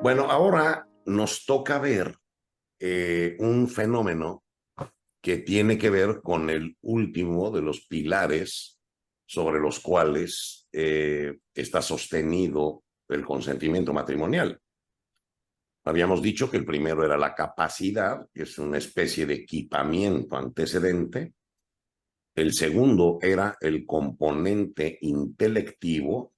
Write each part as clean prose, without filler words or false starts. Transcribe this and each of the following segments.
Bueno, ahora nos toca ver un fenómeno que tiene que ver con el último de los pilares sobre los cuales está sostenido el consentimiento matrimonial. Habíamos dicho que el primero era la capacidad, que es una especie de equipamiento antecedente. El segundo era el componente intelectivo,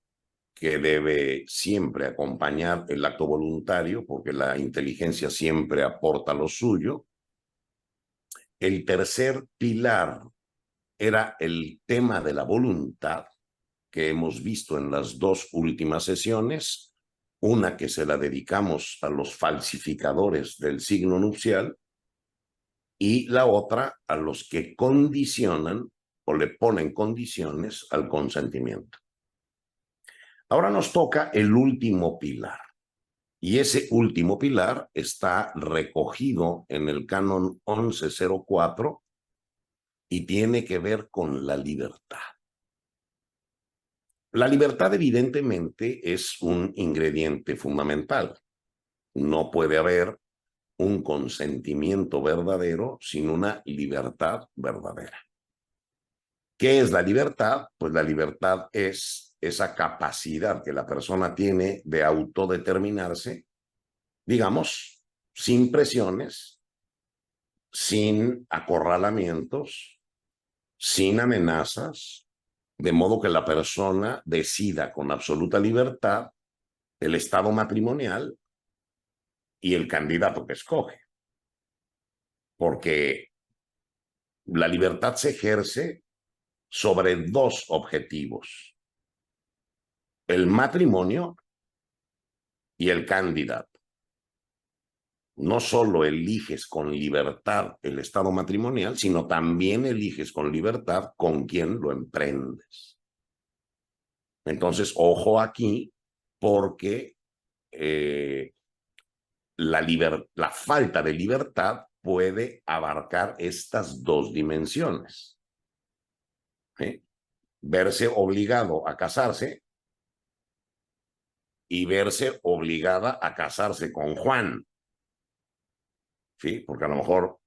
que debe siempre acompañar el acto voluntario, porque la inteligencia siempre aporta lo suyo. El tercer pilar era el tema de la voluntad, que hemos visto en las dos últimas sesiones, una que se la dedicamos a los falsificadores del signo nupcial y la otra a los que condicionan o le ponen condiciones al consentimiento. Ahora nos toca el último pilar. Y ese último pilar está recogido en el canon 1104 y tiene que ver con la libertad. La libertad evidentemente es un ingrediente fundamental. No puede haber un consentimiento verdadero sin una libertad verdadera. ¿Qué es la libertad? Pues la libertad es esa capacidad que la persona tiene de autodeterminarse, digamos, sin presiones, sin acorralamientos, sin amenazas, de modo que la persona decida con absoluta libertad el estado matrimonial y el candidato que escoge. Porque la libertad se ejerce sobre dos objetivos: el matrimonio y el candidato. No solo eliges con libertad el estado matrimonial, sino también eliges con libertad con quién lo emprendes. Entonces, ojo aquí, porque la falta de libertad puede abarcar estas dos dimensiones. ¿Sí? Verse obligado a casarse y verse obligada a casarse con Juan. ¿Sí? Porque a lo mejor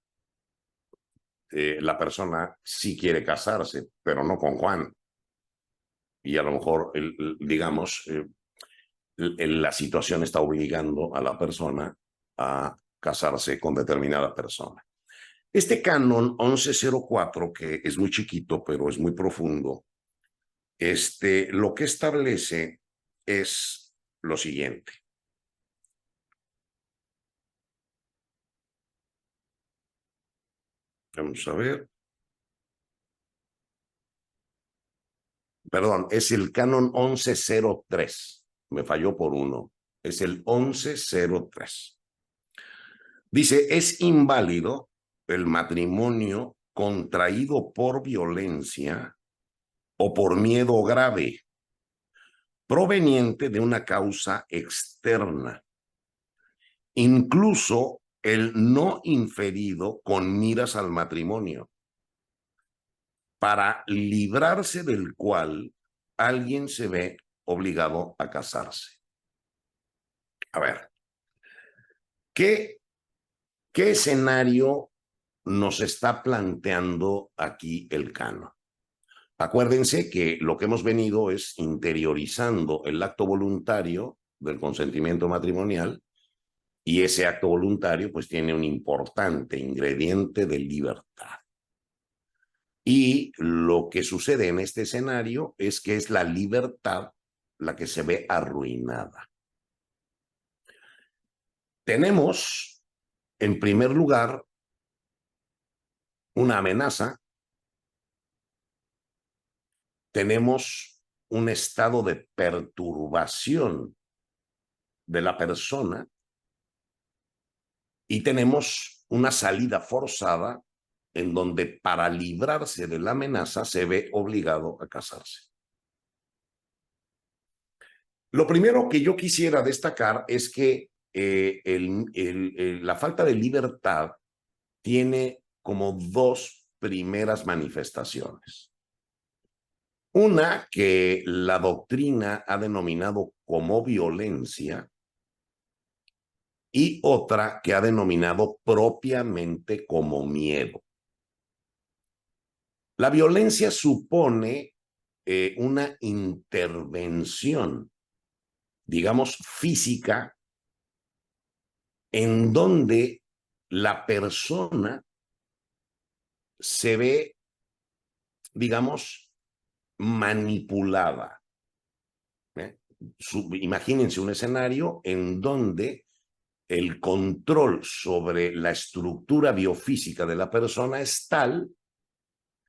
la persona sí quiere casarse, pero no con Juan. Y a lo mejor, digamos, la situación está obligando a la persona a casarse con determinada persona. Este canon 1104, que es muy chiquito, pero es muy profundo, lo que establece es lo siguiente. Vamos a ver. Perdón, es el canon 1103. Me falló por uno. Es el 1103. Dice, es inválido el matrimonio contraído por violencia o por miedo grave, proveniente de una causa externa, incluso el no inferido con miras al matrimonio, para librarse del cual alguien se ve obligado a casarse. A ver, ¿qué escenario nos está planteando aquí el canon? Acuérdense que lo que hemos venido es interiorizando el acto voluntario del consentimiento matrimonial, y ese acto voluntario pues tiene un importante ingrediente de libertad. Y lo que sucede en este escenario es que es la libertad la que se ve arruinada. Tenemos, en primer lugar, una amenaza, tenemos un estado de perturbación de la persona y tenemos una salida forzada en donde para librarse de la amenaza se ve obligado a casarse. Lo primero que yo quisiera destacar es que la falta de libertad tiene como dos primeras manifestaciones. Una que la doctrina ha denominado como violencia y otra que ha denominado propiamente como miedo. La violencia supone una intervención, digamos, física, en donde la persona se ve, digamos, manipulada. Imagínense un escenario en donde el control sobre la estructura biofísica de la persona es tal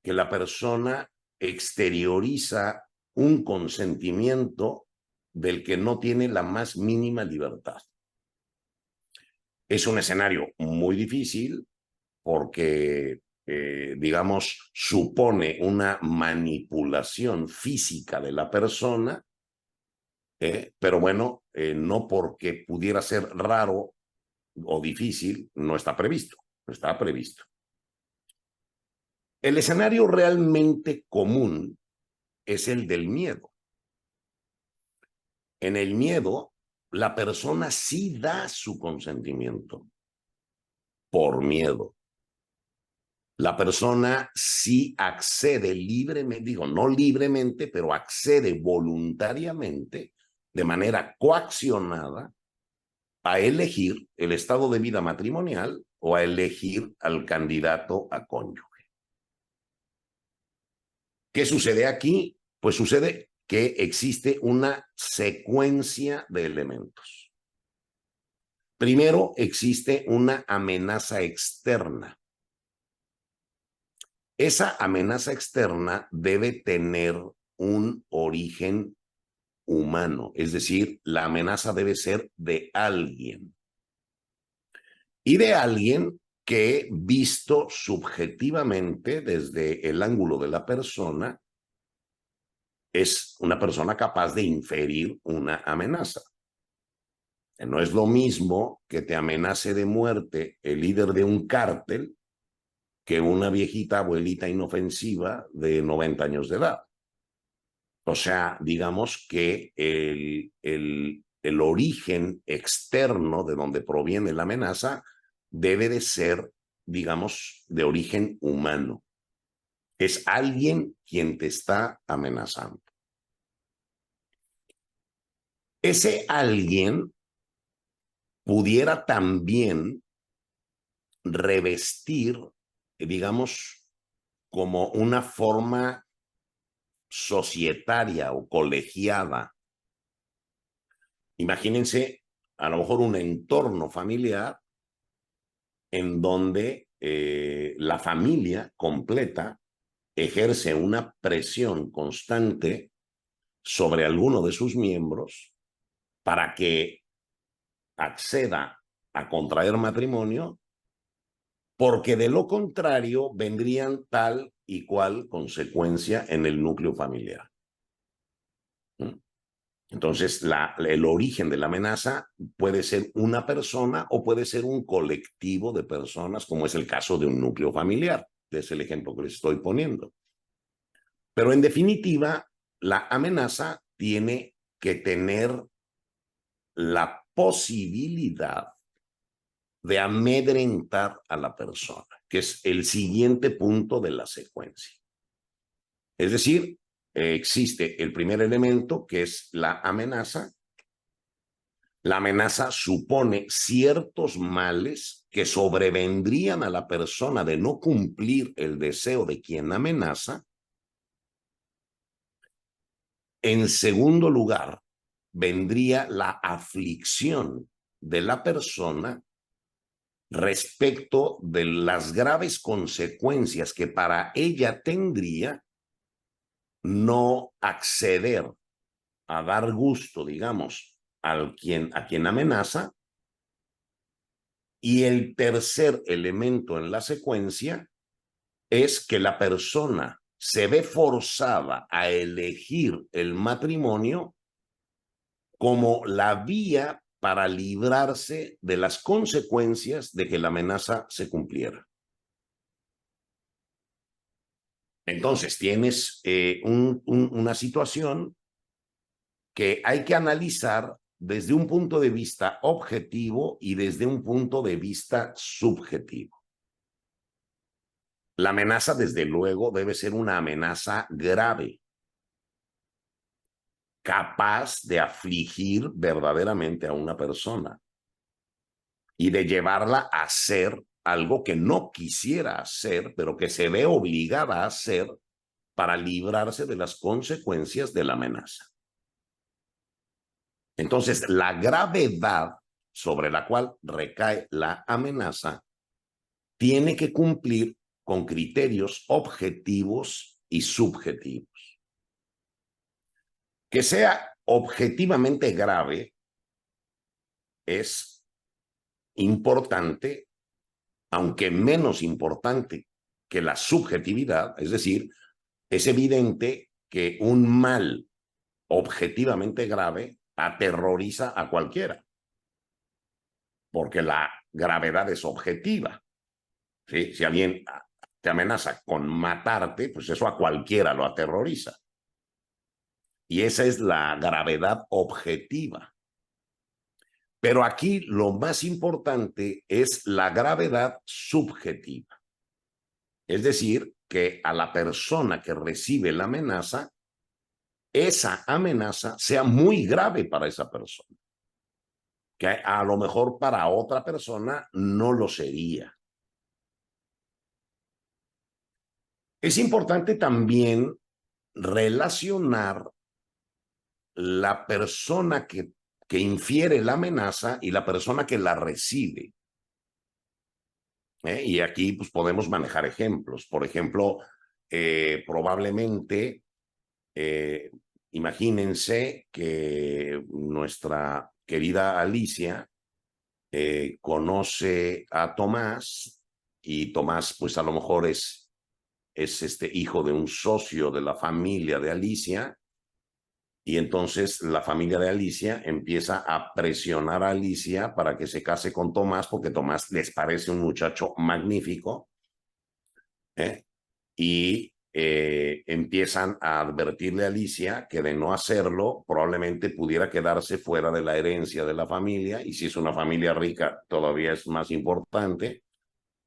que la persona exterioriza un consentimiento del que no tiene la más mínima libertad. Es un escenario muy difícil porque, digamos, supone una manipulación física de la persona, pero bueno, no porque pudiera ser raro o difícil, no está previsto, no está previsto. El escenario realmente común es el del miedo. En el miedo, la persona sí da su consentimiento por miedo. La persona sí accede libremente, digo, no libremente, pero accede voluntariamente, de manera coaccionada, a elegir el estado de vida matrimonial o a elegir al candidato a cónyuge. ¿Qué sucede aquí? Pues sucede que existe una secuencia de elementos. Primero, existe una amenaza externa. Esa amenaza externa debe tener un origen humano, es decir, la amenaza debe ser de alguien. Y de alguien que, visto subjetivamente desde el ángulo de la persona, es una persona capaz de inferir una amenaza. No es lo mismo que te amenace de muerte el líder de un cártel que una viejita abuelita inofensiva de 90 años de edad. O sea, digamos que el origen externo de donde proviene la amenaza debe de ser, digamos, de origen humano. Es alguien quien te está amenazando. Ese alguien pudiera también revestir, digamos, como una forma societaria o colegiada. Imagínense a lo mejor un entorno familiar en donde la familia completa ejerce una presión constante sobre alguno de sus miembros para que acceda a contraer matrimonio, porque de lo contrario vendrían tal y cual consecuencia en el núcleo familiar. Entonces, el origen de la amenaza puede ser una persona o puede ser un colectivo de personas, como es el caso de un núcleo familiar, que es el ejemplo que les estoy poniendo. Pero en definitiva, la amenaza tiene que tener la posibilidad de amedrentar a la persona, que es el siguiente punto de la secuencia. Es decir, existe el primer elemento, que es la amenaza. La amenaza supone ciertos males que sobrevendrían a la persona de no cumplir el deseo de quien amenaza. En segundo lugar, vendría la aflicción de la persona respecto de las graves consecuencias que para ella tendría no acceder a dar gusto, digamos, a quien amenaza. Y el tercer elemento en la secuencia es que la persona se ve forzada a elegir el matrimonio como la vía para librarse de las consecuencias de que la amenaza se cumpliera. Entonces tienes una situación que hay que analizar desde un punto de vista objetivo y desde un punto de vista subjetivo. La amenaza, desde luego, debe ser una amenaza grave, capaz de afligir verdaderamente a una persona y de llevarla a hacer algo que no quisiera hacer, pero que se ve obligada a hacer para librarse de las consecuencias de la amenaza. Entonces, la gravedad sobre la cual recae la amenaza tiene que cumplir con criterios objetivos y subjetivos. Que sea objetivamente grave es importante, aunque menos importante que la subjetividad, es decir, es evidente que un mal objetivamente grave aterroriza a cualquiera, porque la gravedad es objetiva. ¿Sí? Si alguien te amenaza con matarte, pues eso a cualquiera lo aterroriza. Y esa es la gravedad objetiva. Pero aquí lo más importante es la gravedad subjetiva. Es decir, que a la persona que recibe la amenaza, esa amenaza sea muy grave para esa persona, que a lo mejor para otra persona no lo sería. Es importante también relacionar la persona que infiere la amenaza y la persona que la recibe. Y aquí pues, podemos manejar ejemplos. Por ejemplo, probablemente, imagínense que nuestra querida Alicia conoce a Tomás y Tomás pues a lo mejor es este hijo de un socio de la familia de Alicia. Y entonces la familia de Alicia empieza a presionar a Alicia para que se case con Tomás, porque Tomás les parece un muchacho magnífico, y empiezan a advertirle a Alicia que de no hacerlo probablemente pudiera quedarse fuera de la herencia de la familia, y si es una familia rica todavía es más importante.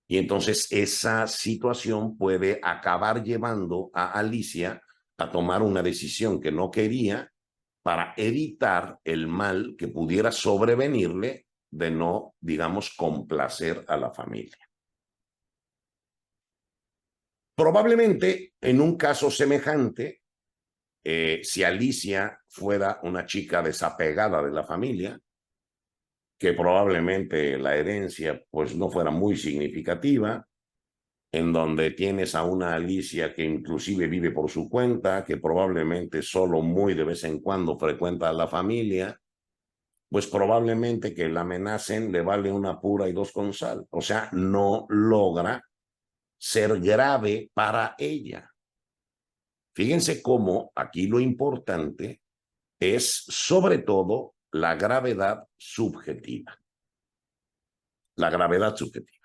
Y entonces esa situación puede acabar llevando a Alicia a tomar una decisión que no quería para evitar el mal que pudiera sobrevenirle de no, digamos, complacer a la familia. Probablemente en un caso semejante, si Alicia fuera una chica desapegada de la familia, que probablemente la herencia pues no fuera muy significativa, en donde tienes a una Alicia que inclusive vive por su cuenta, que probablemente solo muy de vez en cuando frecuenta a la familia, pues probablemente que la amenacen le vale una pura y dos con sal. O sea, no logra ser grave para ella. Fíjense cómo aquí lo importante es sobre todo la gravedad subjetiva. La gravedad subjetiva.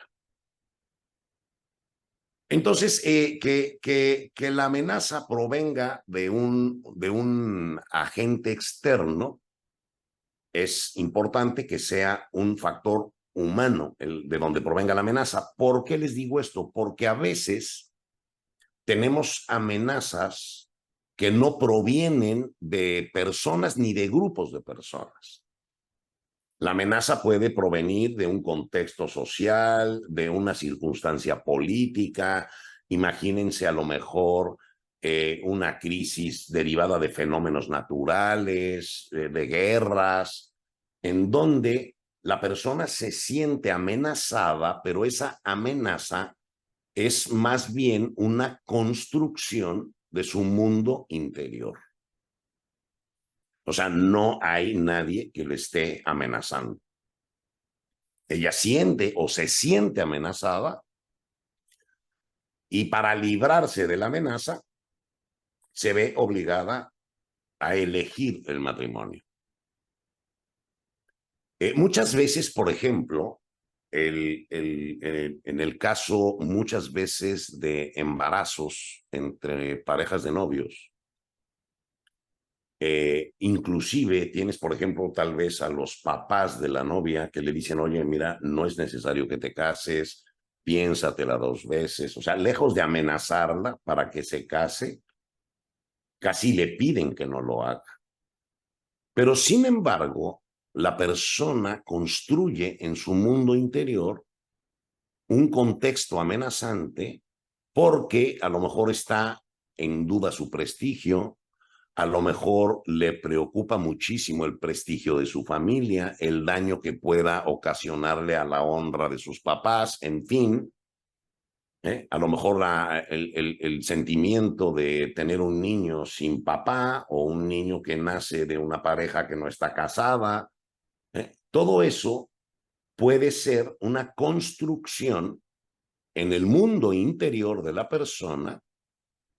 Entonces, que la amenaza provenga de un agente externo, es importante que sea un factor humano de donde provenga la amenaza. ¿Por qué les digo esto? Porque a veces tenemos amenazas que no provienen de personas ni de grupos de personas. La amenaza puede provenir de un contexto social, de una circunstancia política. Imagínense a lo mejor una crisis derivada de fenómenos naturales, de guerras, en donde la persona se siente amenazada, pero esa amenaza es más bien una construcción de su mundo interior. O sea, no hay nadie que le esté amenazando. Ella siente o se siente amenazada y para librarse de la amenaza se ve obligada a elegir el matrimonio. Muchas veces, por ejemplo, en el caso muchas veces de embarazos entre parejas de novios, Inclusive tienes, por ejemplo, tal vez a los papás de la novia que le dicen, oye, mira, no es necesario que te cases, piénsatela 2 veces. O sea, lejos de amenazarla para que se case, casi le piden que no lo haga. Pero sin embargo, la persona construye en su mundo interior un contexto amenazante porque a lo mejor está en duda su prestigio, a lo mejor le preocupa muchísimo el prestigio de su familia, el daño que pueda ocasionarle a la honra de sus papás, en fin. A lo mejor el sentimiento de tener un niño sin papá o un niño que nace de una pareja que no está casada, todo eso puede ser una construcción en el mundo interior de la persona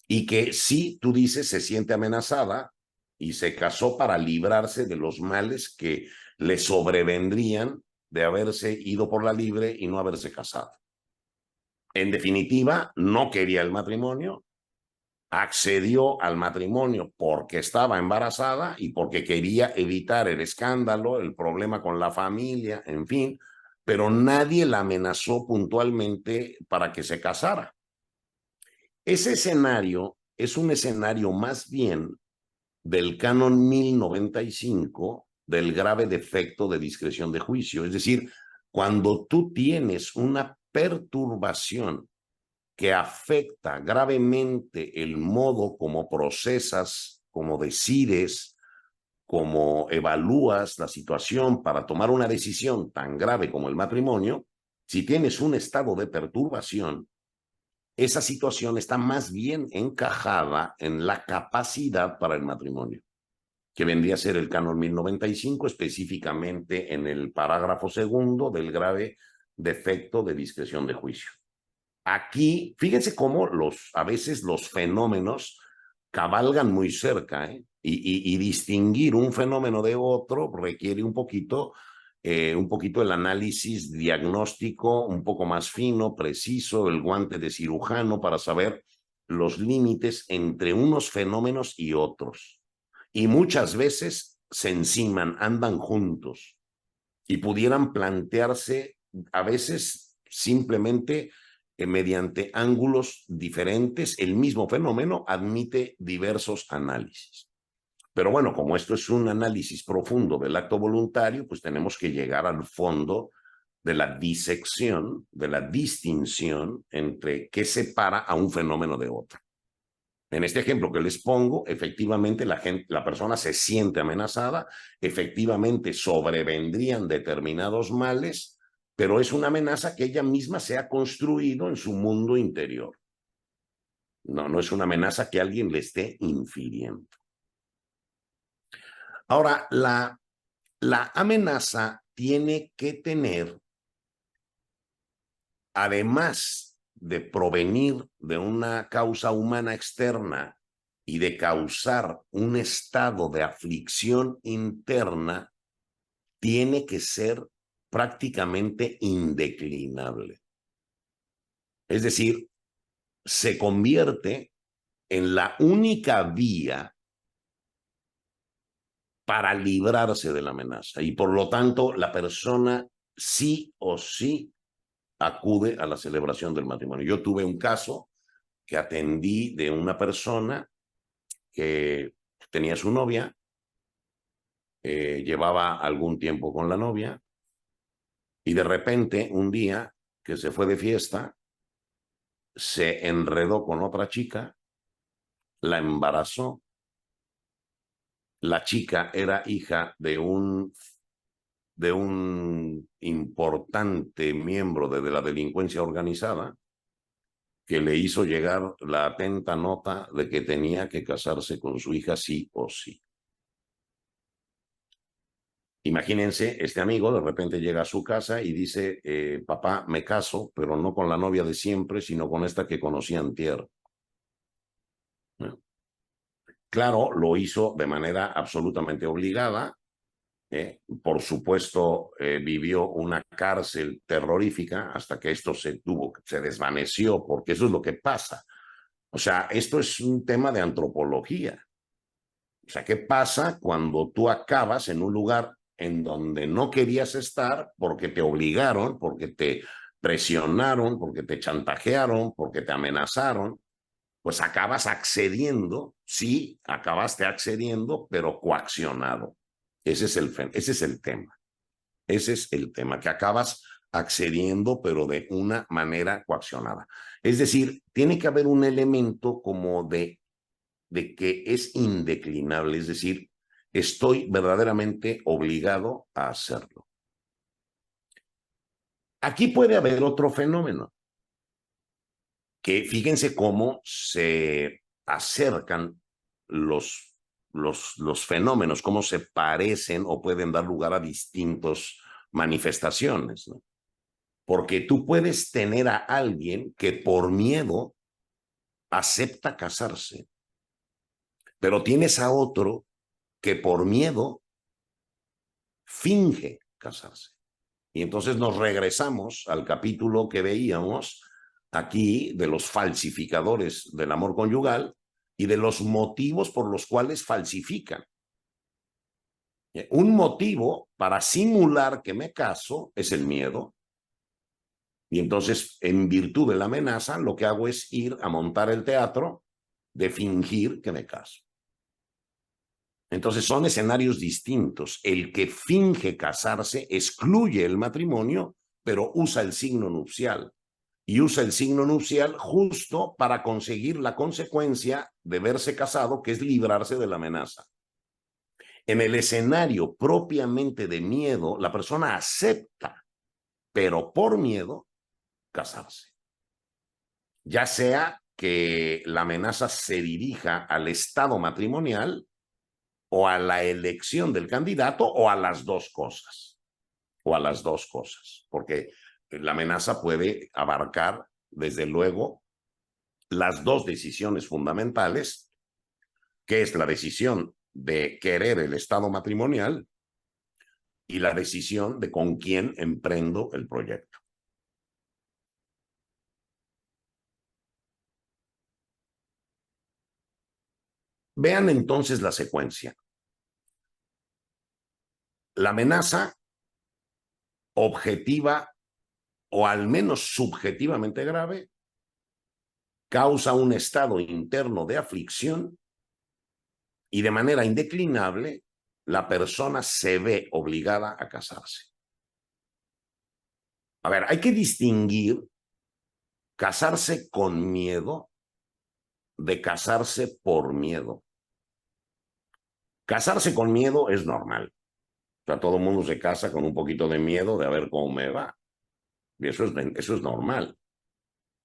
y que si tú dices se siente amenazada y se casó para librarse de los males que le sobrevendrían de haberse ido por la libre y no haberse casado. En definitiva, no quería el matrimonio, accedió al matrimonio porque estaba embarazada y porque quería evitar el escándalo, el problema con la familia, en fin, pero nadie la amenazó puntualmente para que se casara. Ese escenario es un escenario más bien del canon 1095 del grave defecto de discreción de juicio. Es decir, cuando tú tienes una perturbación que afecta gravemente el modo como procesas, como decides, como evalúas la situación para tomar una decisión tan grave como el matrimonio, si tienes un estado de perturbación, esa situación está más bien encajada en la capacidad para el matrimonio, que vendría a ser el canon 1095, específicamente en el parágrafo segundo del grave defecto de discreción de juicio. Aquí, fíjense cómo a veces los fenómenos cabalgan muy cerca, y distinguir un fenómeno de otro requiere un poquito el análisis diagnóstico un poco más fino, preciso, el guante de cirujano para saber los límites entre unos fenómenos y otros. Y muchas veces se enciman, andan juntos y pudieran plantearse a veces simplemente mediante ángulos diferentes. El mismo fenómeno admite diversos análisis. Pero bueno, como esto es un análisis profundo del acto voluntario, pues tenemos que llegar al fondo de la disección, de la distinción entre qué separa a un fenómeno de otro. En este ejemplo que les pongo, efectivamente la persona se siente amenazada, efectivamente sobrevendrían determinados males, pero es una amenaza que ella misma se ha construido en su mundo interior. No es una amenaza que alguien le esté infiriendo. Ahora, la amenaza tiene que tener, además de provenir de una causa humana externa y de causar un estado de aflicción interna, tiene que ser prácticamente indeclinable. Es decir, se convierte en la única vía para librarse de la amenaza y por lo tanto la persona sí o sí acude a la celebración del matrimonio. Yo tuve un caso que atendí de una persona que tenía su novia, llevaba algún tiempo con la novia y de repente un día que se fue de fiesta, se enredó con otra chica, la embarazó. La chica era hija de un importante miembro de la delincuencia organizada que le hizo llegar la atenta nota de que tenía que casarse con su hija sí o sí. Imagínense, este amigo de repente llega a su casa y dice, papá, me caso, pero no con la novia de siempre, sino con esta que conocí antier. Claro, lo hizo de manera absolutamente obligada. Por supuesto, vivió una cárcel terrorífica hasta que esto se desvaneció, porque eso es lo que pasa. O sea, esto es un tema de antropología. O sea, ¿qué pasa cuando tú acabas en un lugar en donde no querías estar porque te obligaron, porque te presionaron, porque te chantajearon, porque te amenazaron? Pues acabas accediendo, sí, acabaste accediendo, pero coaccionado. Ese es el tema. Ese es el tema, que acabas accediendo, pero de una manera coaccionada. Es decir, tiene que haber un elemento como de que es indeclinable, es decir, estoy verdaderamente obligado a hacerlo. Aquí puede haber otro fenómeno, que fíjense cómo se acercan los fenómenos, cómo se parecen o pueden dar lugar a distintas manifestaciones, ¿no? Porque tú puedes tener a alguien que por miedo acepta casarse, pero tienes a otro que por miedo finge casarse. Y entonces nos regresamos al capítulo que veíamos aquí de los falsificadores del amor conyugal y de los motivos por los cuales falsifican. Un motivo para simular que me caso es el miedo. Y entonces, en virtud de la amenaza, lo que hago es ir a montar el teatro de fingir que me caso. Entonces son escenarios distintos. El que finge casarse excluye el matrimonio, pero usa el signo nupcial. Y usa el signo nupcial justo para conseguir la consecuencia de verse casado, que es librarse de la amenaza. En el escenario propiamente de miedo, la persona acepta, pero por miedo, casarse. Ya sea que la amenaza se dirija al estado matrimonial o a la elección del candidato o a las dos cosas. O a las dos cosas. Porque la amenaza puede abarcar, desde luego, las dos decisiones fundamentales, que es la decisión de querer el estado matrimonial y la decisión de con quién emprendo el proyecto. Vean entonces la secuencia. La amenaza objetiva o al menos subjetivamente grave causa un estado interno de aflicción y de manera indeclinable la persona se ve obligada a casarse. A ver, hay que distinguir casarse con miedo de casarse por miedo. Casarse con miedo es normal. O sea, todo el mundo se casa con un poquito de miedo de a ver cómo me va. Y eso es normal.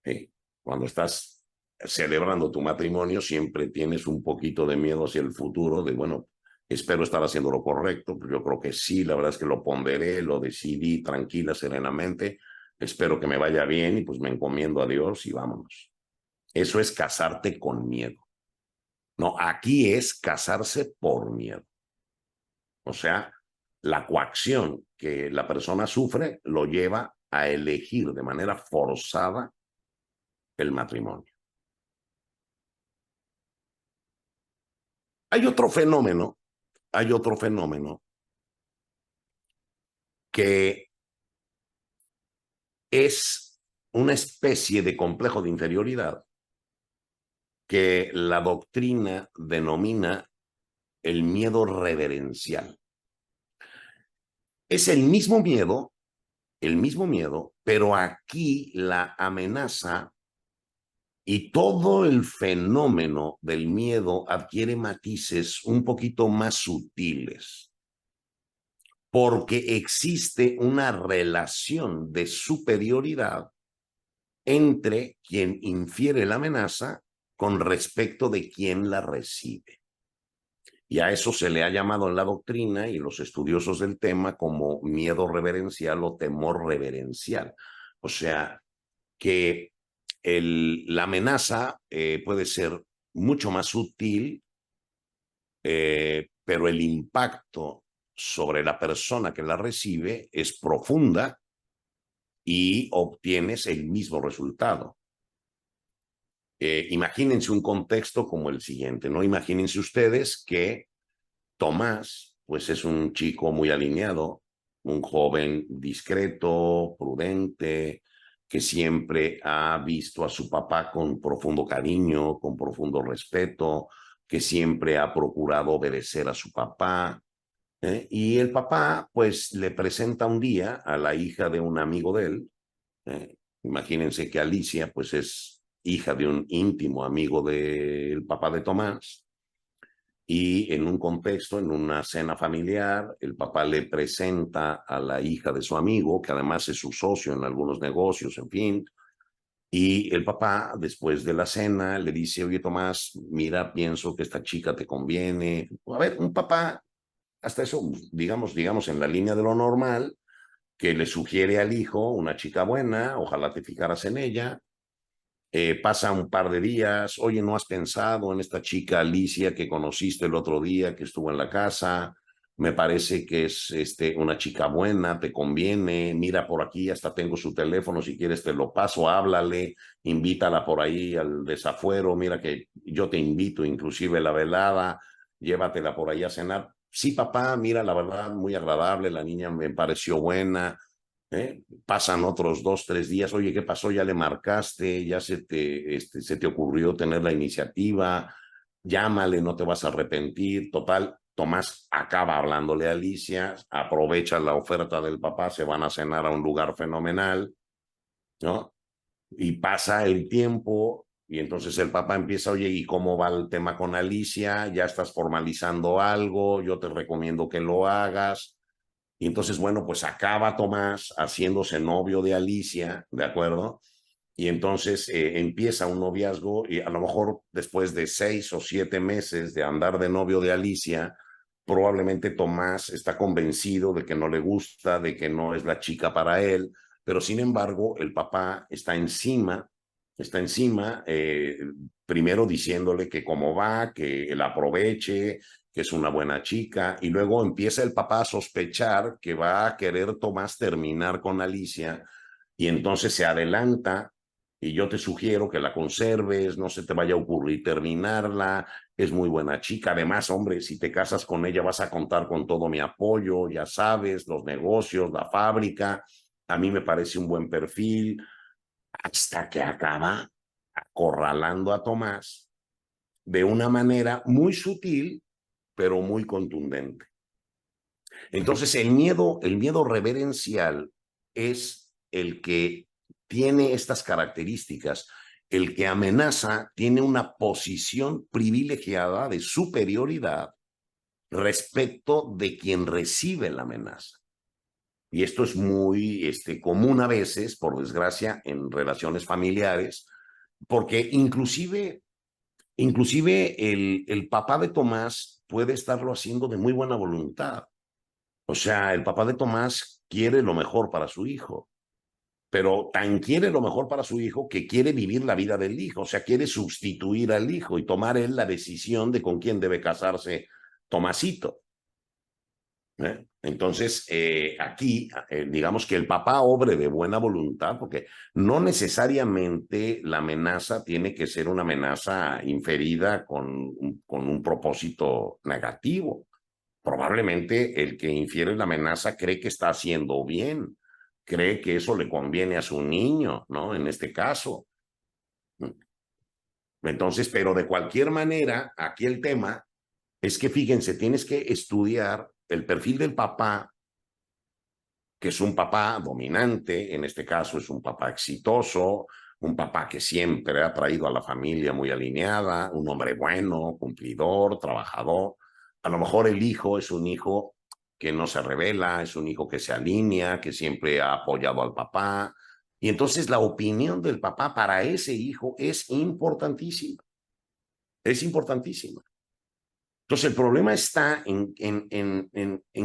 ¿Sí? Cuando estás celebrando tu matrimonio, siempre tienes un poquito de miedo hacia el futuro, de bueno, espero estar haciendo lo correcto. Yo creo que sí, la verdad es que lo ponderé, lo decidí tranquila, serenamente. Espero que me vaya bien y pues me encomiendo a Dios y vámonos. Eso es casarte con miedo. No, aquí es casarse por miedo. O sea, la coacción que la persona sufre lo lleva a elegir de manera forzada el matrimonio. Hay otro fenómeno, hay otro fenómeno que es una especie de complejo de inferioridad que la doctrina denomina el miedo reverencial. Es el mismo miedo, pero aquí la amenaza y todo el fenómeno del miedo adquiere matices un poquito más sutiles, porque existe una relación de superioridad entre quien infiere la amenaza con respecto de quien la recibe. Y a eso se le ha llamado en la doctrina y los estudiosos del tema como miedo reverencial o temor reverencial. O sea, que la amenaza puede ser mucho más sutil, pero el impacto sobre la persona que la recibe es profunda y obtienes el mismo resultado. Imagínense un contexto como el siguiente, ¿no? Imagínense ustedes que Tomás, pues es un chico muy alineado, un joven discreto, prudente, que siempre ha visto a su papá con profundo cariño, con profundo respeto, que siempre ha procurado obedecer a su papá. Y el papá, pues, le presenta un día a la hija de un amigo de él. Imagínense que Alicia, pues, es hija de un íntimo amigo del papá de Tomás. Y en un contexto, en una cena familiar, el papá le presenta a la hija de su amigo, que además es su socio en algunos negocios, en fin. Y el papá, después de la cena, le dice, oye, Tomás, mira, pienso que esta chica te conviene. A ver, un papá, hasta eso, digamos, en la línea de lo normal, que le sugiere al hijo una chica buena, ojalá te fijaras en ella. Pasa un par de días, oye, ¿no has pensado en esta chica Alicia que conociste el otro día, que estuvo en la casa? Me parece que es una chica buena, te conviene, mira por aquí, hasta tengo su teléfono, si quieres te lo paso, háblale, invítala por ahí al desafuero, mira que yo te invito inclusive a la velada, llévatela por ahí a cenar. Sí, papá, mira, la verdad, muy agradable, la niña me pareció buena. Pasan otros 2, 3 días, oye, ¿qué pasó? Ya le marcaste, ya se te ocurrió tener la iniciativa, llámale, no te vas a arrepentir. Total, Tomás acaba hablándole a Alicia, aprovecha la oferta del papá, se van a cenar a un lugar fenomenal, ¿no? Y pasa el tiempo y entonces el papá empieza, oye, ¿y cómo va el tema con Alicia? ¿Ya estás formalizando algo? Yo te recomiendo que lo hagas. Y entonces, bueno, pues acaba Tomás haciéndose novio de Alicia, ¿de acuerdo? Y entonces empieza un noviazgo y a lo mejor después de 6 o 7 meses de andar de novio de Alicia, probablemente Tomás está convencido de que no le gusta, de que no es la chica para él, pero sin embargo el papá está encima, primero diciéndole que cómo va, que él aproveche, que es una buena chica, y luego empieza el papá a sospechar que va a querer Tomás terminar con Alicia, y entonces se adelanta, y yo te sugiero que la conserves, no se te vaya a ocurrir terminarla, es muy buena chica, además, hombre, si te casas con ella vas a contar con todo mi apoyo, ya sabes, los negocios, la fábrica, a mí me parece un buen perfil, hasta que acaba acorralando a Tomás de una manera muy sutil, pero muy contundente. Entonces, el miedo reverencial es el que tiene estas características. El que amenaza tiene una posición privilegiada de superioridad respecto de quien recibe la amenaza. Y esto es muy común a veces, por desgracia, en relaciones familiares, porque inclusive el papá de Tomás puede estarlo haciendo de muy buena voluntad. O sea, el papá de Tomás quiere lo mejor para su hijo, pero tan quiere lo mejor para su hijo que quiere vivir la vida del hijo, o sea, quiere sustituir al hijo y tomar él la decisión de con quién debe casarse Tomasito. Entonces, aquí, digamos que el papá obre de buena voluntad, porque no necesariamente la amenaza tiene que ser una amenaza inferida con un propósito negativo. Probablemente el que infiere la amenaza cree que está haciendo bien, cree que eso le conviene a su niño, ¿no? En este caso. Entonces, pero de cualquier manera, aquí el tema es que fíjense, tienes que estudiar el perfil del papá, que es un papá dominante, en este caso es un papá exitoso, un papá que siempre ha traído a la familia muy alineada, un hombre bueno, cumplidor, trabajador. A lo mejor el hijo es un hijo que no se revela, es un hijo que se alinea, que siempre ha apoyado al papá. Y entonces la opinión del papá para ese hijo es importantísima, es importantísima. Entonces, el problema está en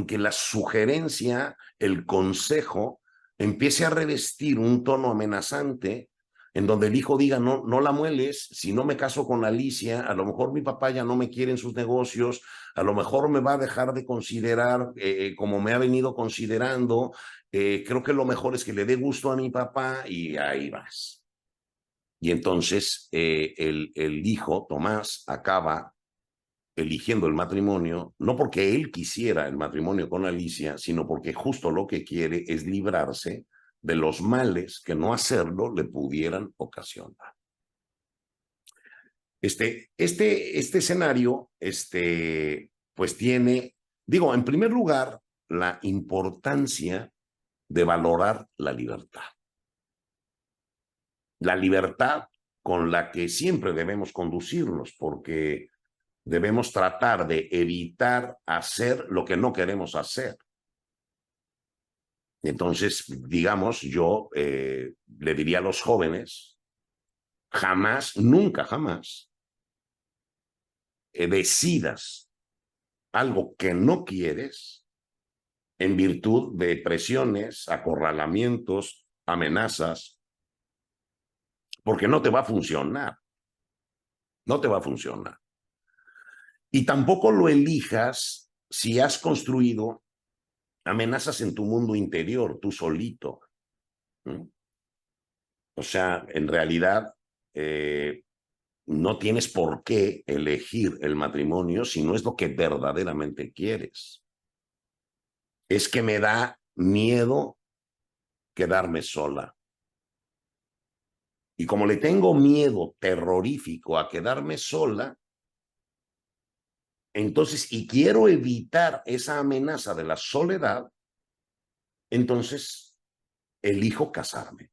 que la sugerencia, el consejo, empiece a revestir un tono amenazante en donde el hijo diga, no, no la mueles, si no me caso con Alicia, a lo mejor mi papá ya no me quiere en sus negocios, a lo mejor me va a dejar de considerar como me ha venido considerando, creo que lo mejor es que le dé gusto a mi papá y ahí vas. Y entonces el hijo, Tomás, acaba eligiendo el matrimonio, no porque él quisiera el matrimonio con Alicia, sino porque justo lo que quiere es librarse de los males que no hacerlo le pudieran ocasionar. Este escenario, pues tiene, digo, en primer lugar, la importancia de valorar la libertad. La libertad con la que siempre debemos conducirnos, porque debemos tratar de evitar hacer lo que no queremos hacer. Entonces, digamos, yo le diría a los jóvenes, jamás, nunca jamás, decidas algo que no quieres en virtud de presiones, acorralamientos, amenazas, porque no te va a funcionar. No te va a funcionar. Y tampoco lo elijas si has construido amenazas en tu mundo interior, tú solito. O sea, en realidad, no tienes por qué elegir el matrimonio si no es lo que verdaderamente quieres. Es que me da miedo quedarme sola. Y como le tengo miedo terrorífico a quedarme sola, entonces, y quiero evitar esa amenaza de la soledad, entonces elijo casarme.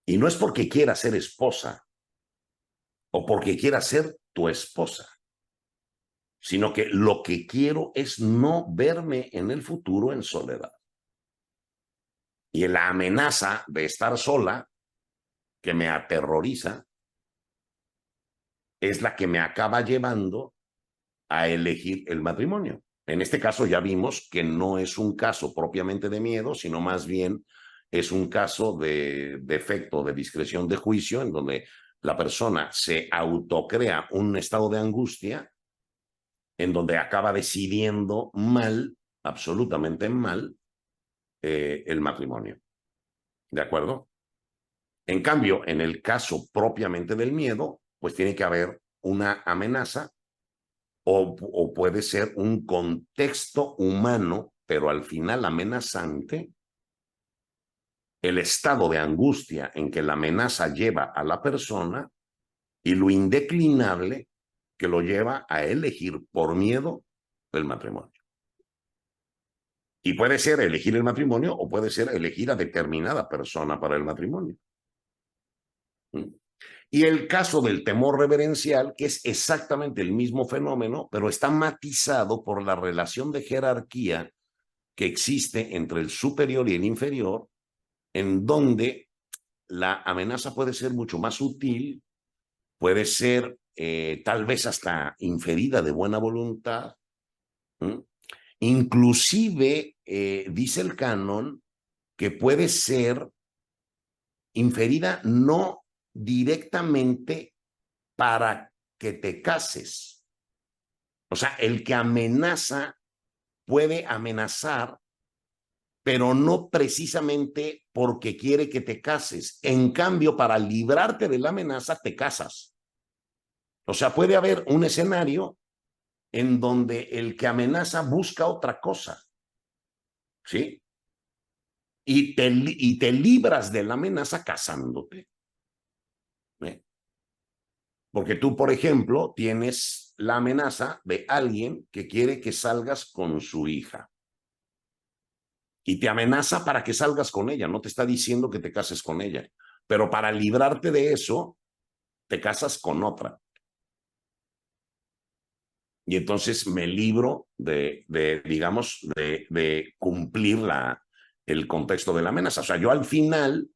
Y no es porque quiera ser esposa o porque quiera ser tu esposa, sino que lo que quiero es no verme en el futuro en soledad. Y la amenaza de estar sola, que me aterroriza, es la que me acaba llevando a elegir el matrimonio. En este caso ya vimos que no es un caso propiamente de miedo, sino más bien es un caso de defecto de discreción de juicio, en donde la persona se autocrea un estado de angustia, en donde acaba decidiendo mal, absolutamente mal, el matrimonio. ¿De acuerdo? En cambio, en el caso propiamente del miedo, pues tiene que haber una amenaza o puede ser un contexto humano, pero al final amenazante, el estado de angustia en que la amenaza lleva a la persona y lo indeclinable que lo lleva a elegir por miedo el matrimonio. Y puede ser elegir el matrimonio o puede ser elegir a determinada persona para el matrimonio. Y el caso del temor reverencial, que es exactamente el mismo fenómeno, pero está matizado por la relación de jerarquía que existe entre el superior y el inferior, en donde la amenaza puede ser mucho más sutil, puede ser tal vez hasta inferida de buena voluntad. Inclusive, dice el canon, que puede ser inferida no directamente para que te cases. O sea, el que amenaza puede amenazar, pero no precisamente porque quiere que te cases. En cambio, para librarte de la amenaza, te casas. O sea, puede haber un escenario en donde el que amenaza busca otra cosa, ¿sí? Y te libras de la amenaza casándote. ¿Eh? Porque tú, por ejemplo, tienes la amenaza de alguien que quiere que salgas con su hija. Y te amenaza para que salgas con ella, no te está diciendo que te cases con ella. Pero para librarte de eso, te casas con otra. Y entonces me libro digamos, de cumplir el contexto de la amenaza. O sea, yo al final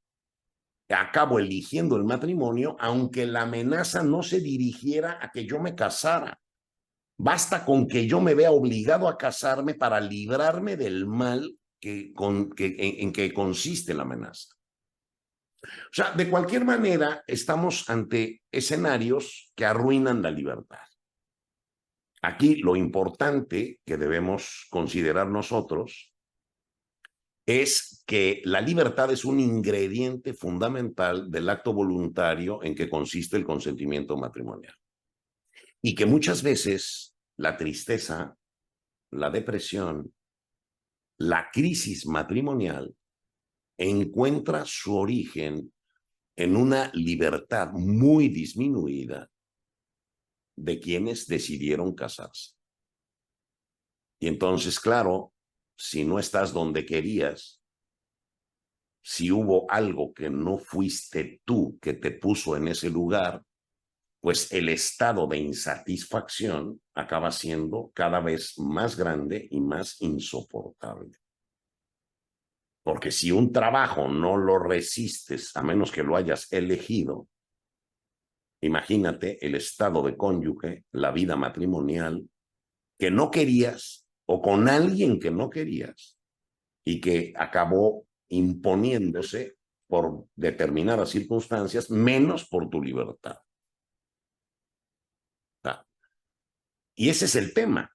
acabo eligiendo el matrimonio, aunque la amenaza no se dirigiera a que yo me casara. Basta con que yo me vea obligado a casarme para librarme del mal en que consiste la amenaza. O sea, de cualquier manera, estamos ante escenarios que arruinan la libertad. Aquí lo importante que debemos considerar nosotros es que la libertad es un ingrediente fundamental del acto voluntario en que consiste el consentimiento matrimonial. Y que muchas veces la tristeza, la depresión, la crisis matrimonial encuentra su origen en una libertad muy disminuida de quienes decidieron casarse. Y entonces, claro, si no estás donde querías, si hubo algo que no fuiste tú que te puso en ese lugar, pues el estado de insatisfacción acaba siendo cada vez más grande y más insoportable. Porque si un trabajo no lo resistes, a menos que lo hayas elegido, imagínate el estado de cónyuge, la vida matrimonial, que no querías o con alguien que no querías y que acabó imponiéndose por determinadas circunstancias, menos por tu libertad. Y ese es el tema.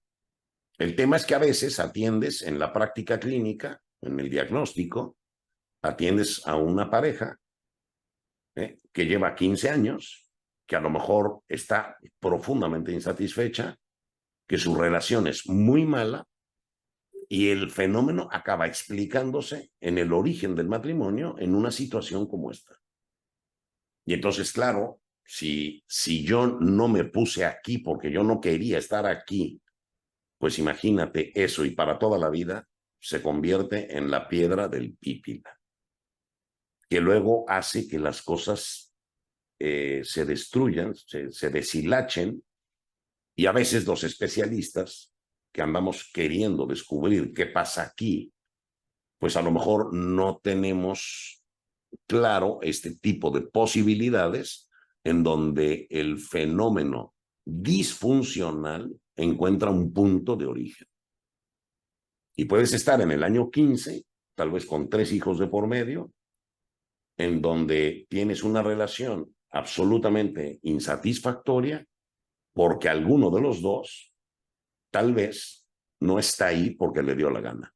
El tema es que a veces atiendes en la práctica clínica, en el diagnóstico, atiendes a una pareja que lleva 15 años, que a lo mejor está profundamente insatisfecha, que su relación es muy mala y el fenómeno acaba explicándose en el origen del matrimonio en una situación como esta. Y entonces, claro, si yo no me puse aquí porque yo no quería estar aquí, pues imagínate eso y para toda la vida se convierte en la piedra del pípila, que luego hace que las cosas se destruyan, se deshilachen y a veces los especialistas que andamos queriendo descubrir qué pasa aquí, pues a lo mejor no tenemos claro este tipo de posibilidades en donde el fenómeno disfuncional encuentra un punto de origen. Y puedes estar en el año 15, tal vez con 3 hijos de por medio, en donde tienes una relación absolutamente insatisfactoria porque alguno de los dos tal vez no está ahí porque le dio la gana.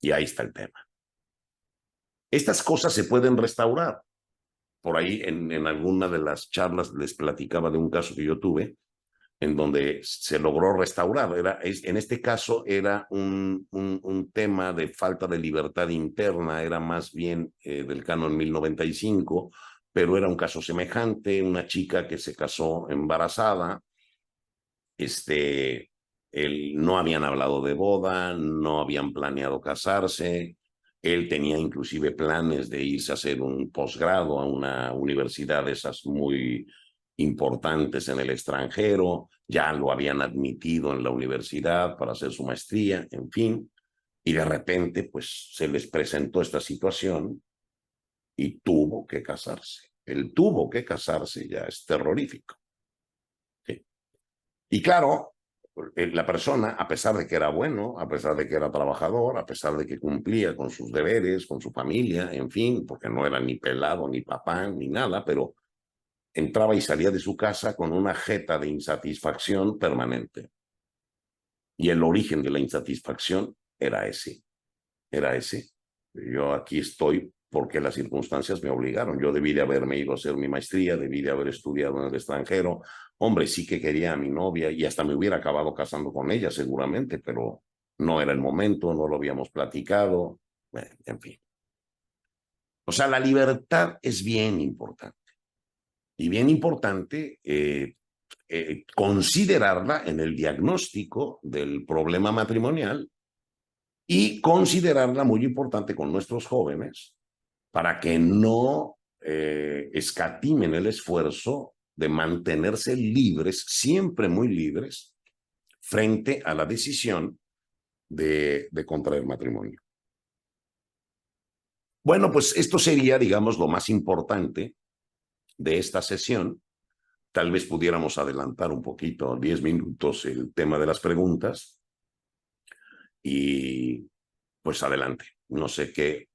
Y ahí está el tema. Estas cosas se pueden restaurar. Por ahí en alguna de las charlas les platicaba de un caso que yo tuve en donde se logró restaurar. En este caso era un tema de falta de libertad interna, era más bien del canon 1095, pero era un caso semejante, una chica que se casó embarazada, no habían hablado de boda, no habían planeado casarse, él tenía inclusive planes de irse a hacer un posgrado a una universidad de esas muy importantes en el extranjero, ya lo habían admitido en la universidad para hacer su maestría, en fin, y de repente pues se les presentó esta situación y tuvo que casarse. Él tuvo que casarse, ya es terrorífico. ¿Sí? Y claro, la persona, a pesar de que era bueno, a pesar de que era trabajador, a pesar de que cumplía con sus deberes, con su familia, en fin, porque no era ni pelado, ni papá, ni nada, pero entraba y salía de su casa con una jeta de insatisfacción permanente. Y el origen de la insatisfacción era ese, era ese. Yo aquí estoy porque las circunstancias me obligaron. Yo debí de haberme ido a hacer mi maestría, debí de haber estudiado en el extranjero. Hombre, sí que quería a mi novia y hasta me hubiera acabado casando con ella seguramente, pero no era el momento, no lo habíamos platicado, en fin. O sea, la libertad es bien importante. Y bien importante considerarla en el diagnóstico del problema matrimonial y considerarla muy importante con nuestros jóvenes para que no escatimen el esfuerzo de mantenerse libres, siempre muy libres, frente a la decisión de contraer matrimonio. Bueno, pues esto sería, digamos, lo más importante de esta sesión. Tal vez pudiéramos adelantar un poquito, 10 minutos, el tema de las preguntas y pues adelante. No sé qué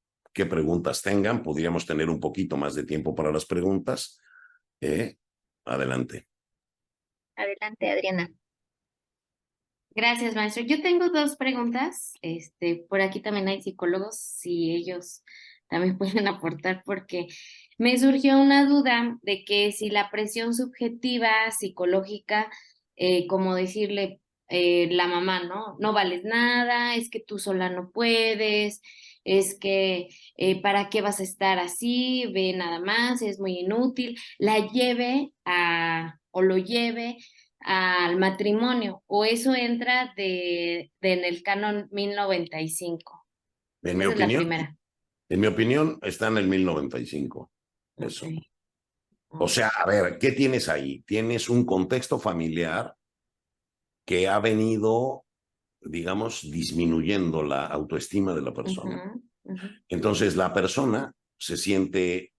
preguntas tengan, podríamos tener un poquito más de tiempo para las preguntas. Adelante. Adelante, Adriana. Gracias, maestro. Yo tengo dos preguntas. Por aquí también hay psicólogos, si ellos también pueden aportar porque me surgió una duda de que si la presión subjetiva, psicológica, como decirle la mamá, ¿no? No vales nada, es que tú sola no puedes, es que ¿para qué vas a estar así? Ve nada más, es muy inútil, la lleve a, o lo lleve al matrimonio, o eso entra en el canon 1095. En mi Esa es la opinión, primera. está en el 1095. Ok, Eso. O ok. sea, a ver, ¿qué tienes ahí? Tienes un contexto familiar que ha venido, digamos, disminuyendo la autoestima de la Ujú, persona. ujú, Entonces, la persona se siente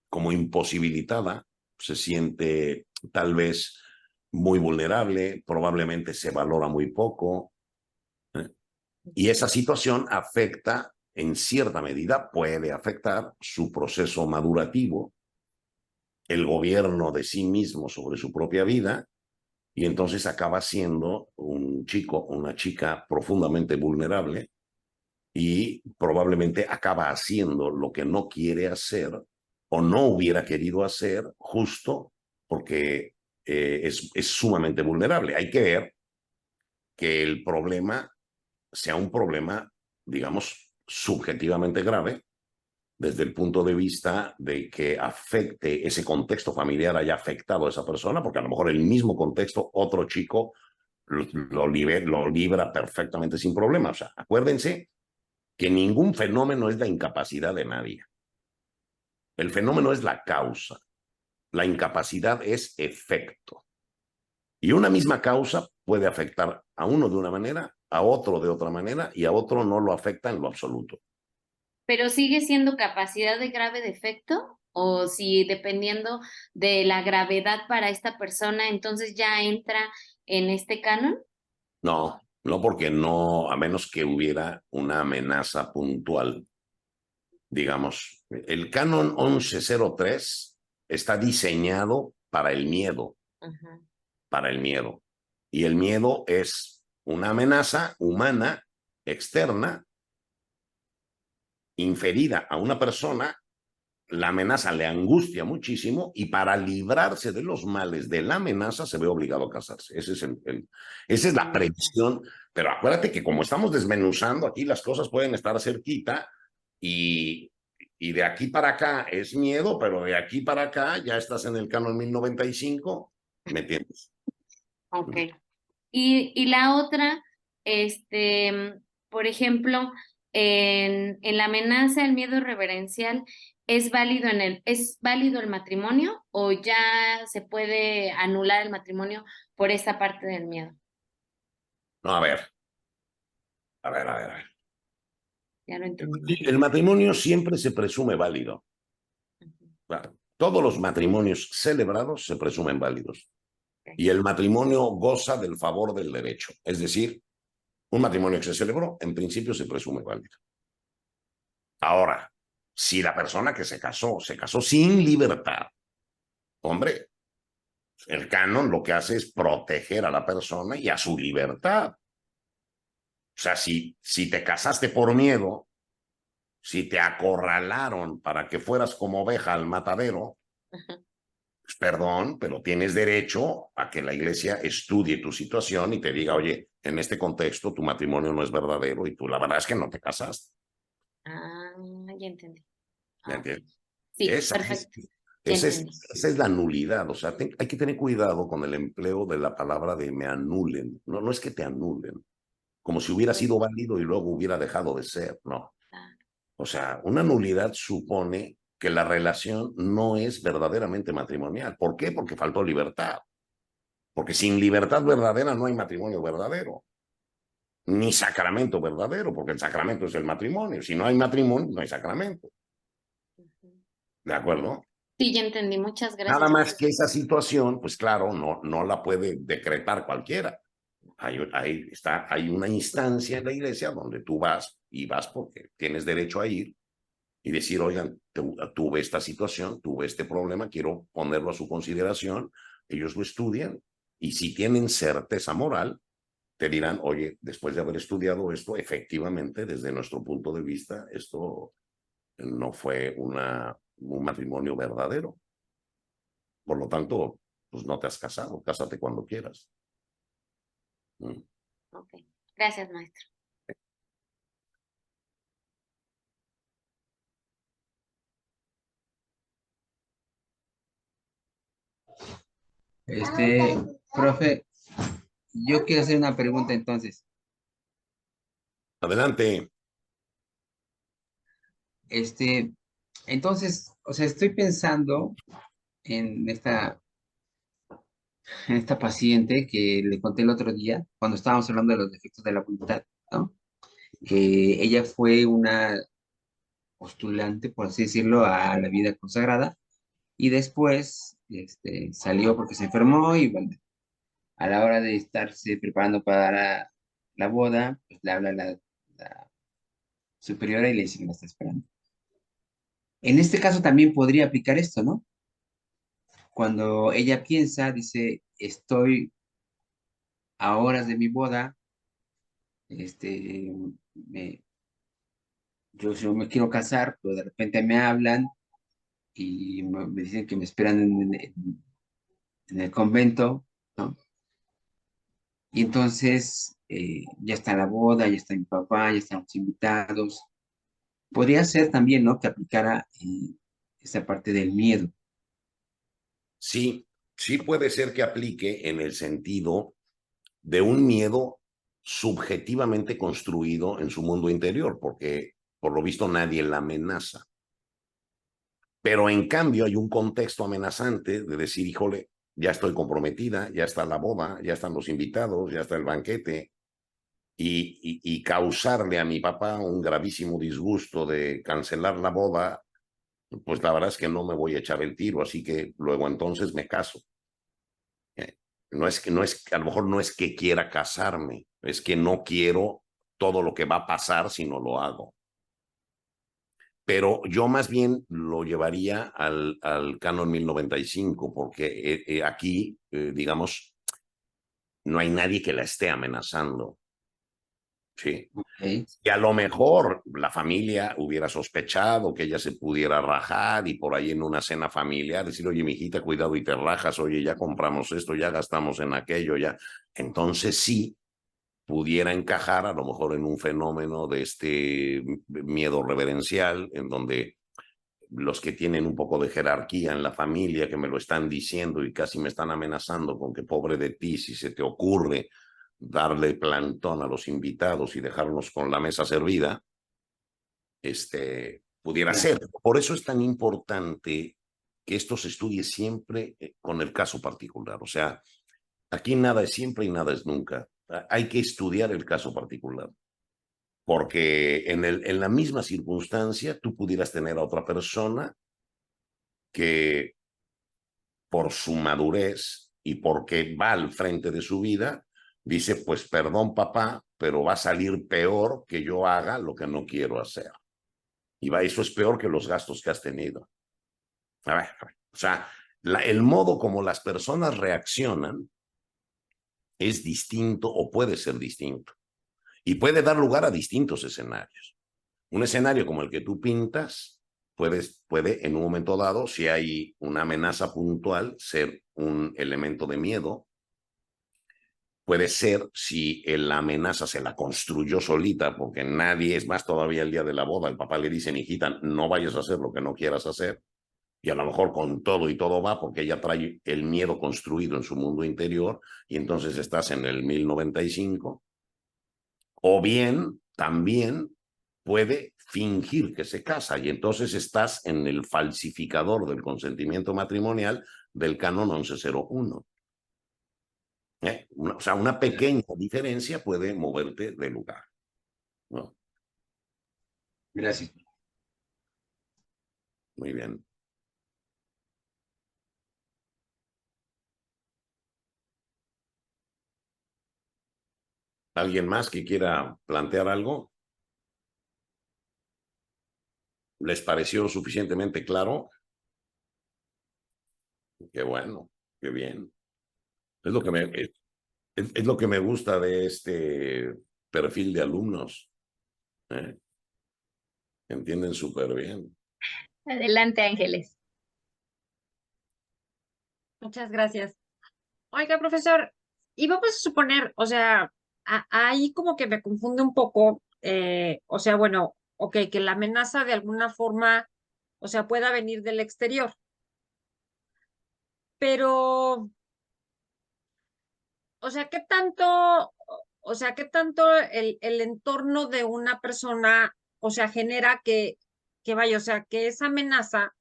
como imposibilitada, se siente tal vez muy vulnerable, probablemente se valora muy poco, ¿eh? Y esa situación afecta, en cierta medida, puede afectar su proceso madurativo, el gobierno de sí mismo sobre su propia vida, y entonces acaba siendo un chico o una chica profundamente vulnerable y probablemente acaba haciendo lo que no quiere hacer o no hubiera querido hacer justo porque es sumamente vulnerable. Hay que ver que el problema sea un problema, digamos, subjetivamente grave desde el punto de vista de que afecte ese contexto familiar, haya afectado a esa persona, porque a lo mejor el mismo contexto, otro chico lo libra perfectamente sin problema. O sea, acuérdense que ningún fenómeno es la incapacidad de nadie. El fenómeno es la causa. La incapacidad es efecto. Y una misma causa puede afectar a uno de una manera, a otro de otra manera y a otro no lo afecta en lo absoluto. Pero sigue siendo capacidad de grave defecto, o si dependiendo de la gravedad para esta persona, entonces ya entra en este canon. No, no porque no, a menos que hubiera una amenaza puntual. Digamos, el canon 1103 está diseñado Ajá. para el miedo. Y el miedo es una amenaza humana externa inferida a una persona, la amenaza le angustia muchísimo y para librarse de los males de la amenaza se ve obligado a casarse. Esa es la previsión, pero acuérdate que como estamos desmenuzando aquí, las cosas pueden estar cerquita y, y de aquí para acá es miedo, pero de aquí para acá ya estás en el canon 1095, ¿me entiendes? Ok. Y la otra, este, por ejemplo, en la amenaza, el miedo reverencial, ¿es válido el matrimonio o ya se puede anular el matrimonio por esta parte del miedo? No, a ver. Ya lo entendí. El matrimonio siempre se presume válido. Ujú, Claro. Todos los matrimonios celebrados se presumen válidos. ok. Y el matrimonio goza del favor del derecho. Es decir, un matrimonio que se celebró, en principio se presume válido. Ahora, si la persona que se casó sin libertad, hombre, el canon lo que hace es proteger a la persona y a su libertad. O sea, si te casaste por miedo, si te acorralaron para que fueras como oveja al matadero, Ajá. pues perdón, pero tienes derecho a que la iglesia estudie tu situación y te diga, oye, en este contexto tu matrimonio no es verdadero y tú la verdad es que no te casaste. Ah, ya entendí. ¿Me Ah, ok. entiendes? Sí, Esa es, perfecto. Ya esa es, entendí. esa es la nulidad. O sea, hay que tener cuidado con el empleo de la palabra de me anulen. No, no es que te anulen, como si hubiera Ujú. sido válido y luego hubiera dejado de ser. No. Ah, O sea, una nulidad supone que la relación no es verdaderamente matrimonial. ¿Por qué? Porque faltó libertad. Porque sin libertad verdadera no hay matrimonio verdadero, ni sacramento verdadero, porque el sacramento es el matrimonio. Si no hay matrimonio, no hay sacramento. ujú. ¿De acuerdo? Sí, ya entendí. Muchas Nada gracias por más eso. que esa situación, pues claro, no la puede decretar cualquiera. Hay una instancia en la iglesia donde tú vas y vas porque tienes derecho a ir y decir, oigan, tuve esta situación, tuve este problema, quiero ponerlo a su consideración, ellos lo estudian y si tienen certeza moral, te dirán, oye, después de haber estudiado esto, efectivamente, desde nuestro punto de vista, esto no fue un matrimonio verdadero. Por lo tanto, pues no te has casado, cásate cuando quieras. Ok, gracias, maestro. Profe, yo quiero hacer una pregunta entonces. Adelante. Entonces, o sea, estoy pensando en esta paciente que le conté el otro día, cuando estábamos hablando de los defectos de la voluntad, ¿no? Que ella fue una postulante, por así decirlo, a la vida consagrada y después salió porque se enfermó y bueno, a la hora de estarse preparando para la boda, pues le habla la superiora y le dice que la está esperando. En este caso también podría aplicar esto, ¿no? Cuando ella piensa, dice, estoy a horas de mi boda, este, me- yo me quiero casar, pero de repente me hablan y me dicen que me esperan en el convento, ¿no? Y entonces ya está la boda, ya está mi papá, ya están los invitados. Podría ser también, ¿no? Que aplicara esa parte del miedo. Sí, sí puede ser que aplique en el sentido de un miedo subjetivamente construido en su mundo interior, porque por lo visto nadie la amenaza. Pero en cambio hay un contexto amenazante de decir, híjole, ya estoy comprometida, ya está la boda, ya están los invitados, ya está el banquete, y causarle a mi papá un gravísimo disgusto de cancelar la boda, pues la verdad es que no me voy a echar el tiro, así que luego entonces me caso. A lo mejor no es que quiera casarme, es que no quiero todo lo que va a pasar si no lo hago. Pero yo más bien lo llevaría al canon 1095, porque aquí, digamos, no hay nadie que la esté amenazando. Sí. ¿Ok? Y a lo mejor la familia hubiera sospechado que ella se pudiera rajar y por ahí en una cena familiar decir, oye, mijita, cuidado y te rajas, oye, ya compramos esto, ya gastamos en aquello, ya. Entonces sí pudiera encajar a lo mejor en un fenómeno de este miedo reverencial, en donde los que tienen un poco de jerarquía en la familia, que me lo están diciendo y casi me están amenazando con que pobre de ti, si se te ocurre darle plantón a los invitados y dejarlos con la mesa servida, pudiera Ya. ser. Por eso es tan importante que esto se estudie siempre con el caso particular. O sea, aquí nada es siempre y nada es nunca. Hay que estudiar el caso particular, porque en la misma circunstancia tú pudieras tener a otra persona que por su madurez y porque va al frente de su vida, dice, pues perdón papá, pero va a salir peor que yo haga lo que no quiero hacer. Y va, eso es peor que los gastos que has tenido. O sea, el modo como las personas reaccionan es distinto o puede ser distinto. Y puede dar lugar a distintos escenarios. Un escenario como el que tú pintas puede en un momento dado, si hay una amenaza puntual, ser un elemento de miedo. Puede ser si la amenaza se la construyó solita, porque nadie, es más, todavía el día de la boda, el papá le dice, mijita, no vayas a hacer lo que no quieras hacer. Y a lo mejor con todo y todo va, porque ella trae el miedo construido en su mundo interior, y entonces estás en el 1095. O bien, también puede fingir que se casa y entonces estás en el falsificador del consentimiento matrimonial del canon 1101. O sea, una pequeña diferencia puede moverte de lugar, ¿no? Gracias. Muy bien. ¿Alguien más que quiera plantear algo? ¿Les pareció suficientemente claro? Qué bueno, qué bien. Es lo que es lo que me gusta de este perfil de alumnos, ¿eh? entienden súper bien. Adelante, Ángeles. Muchas gracias. Oiga, profesor, y vamos a suponer, o sea, ahí como que me confunde un poco, o sea, bueno, ok, que la amenaza de alguna forma, o sea, pueda venir del exterior, pero, o sea, ¿qué tanto, o sea, qué tanto el entorno de una persona, o sea, genera que vaya, o sea, que esa amenaza,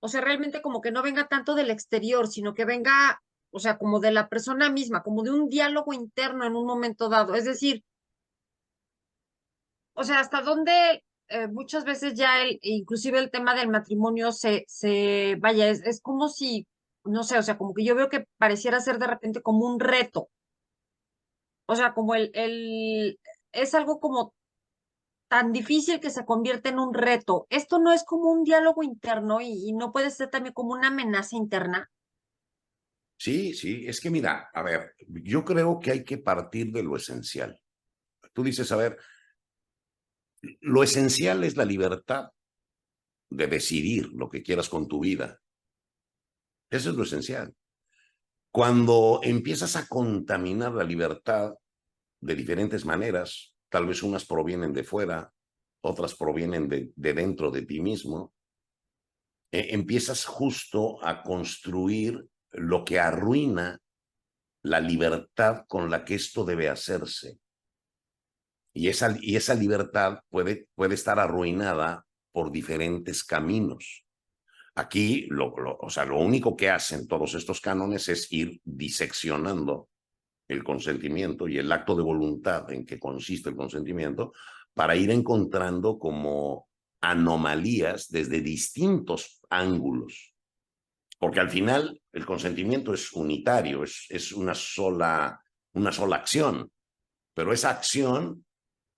o sea, realmente como que no venga tanto del exterior, sino que venga, o sea, como de la persona misma, como de un diálogo interno en un momento dado. Es decir, o sea, hasta dónde muchas veces ya inclusive el tema del matrimonio vaya, es como si, no sé, o sea, como que yo veo que pareciera ser de repente como un reto. O sea, como es algo como tan difícil que se convierte en un reto. Esto no es como un diálogo interno y no puede ser también como una amenaza interna. Sí, sí, es que mira, a ver, yo creo que hay que partir de lo esencial. Tú dices, a ver, lo esencial es la libertad de decidir lo que quieras con tu vida. Eso es lo esencial. Cuando empiezas a contaminar la libertad de diferentes maneras, tal vez unas provienen de fuera, otras provienen de dentro de ti mismo, empiezas justo a construir lo que arruina la libertad con la que esto debe hacerse. Y esa libertad puede estar arruinada por diferentes caminos. Aquí, o sea, lo único que hacen todos estos cánones es ir diseccionando el consentimiento y el acto de voluntad en que consiste el consentimiento para ir encontrando como anomalías desde distintos ángulos. Porque al final el consentimiento es unitario, es una sola acción, pero esa acción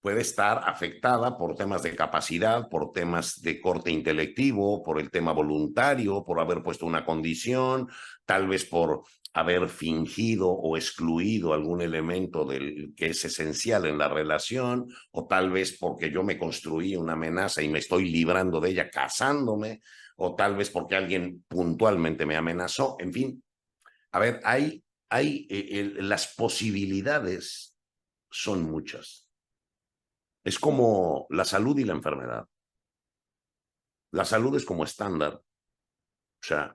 puede estar afectada por temas de capacidad, por temas de corte intelectivo, por el tema voluntario, por haber puesto una condición, tal vez por haber fingido o excluido algún elemento que es esencial en la relación, o tal vez porque yo me construí una amenaza y me estoy librando de ella casándome, o tal vez porque alguien puntualmente me amenazó. En fin, a ver, las posibilidades son muchas. Es como la salud y la enfermedad. La salud es como estándar. O sea,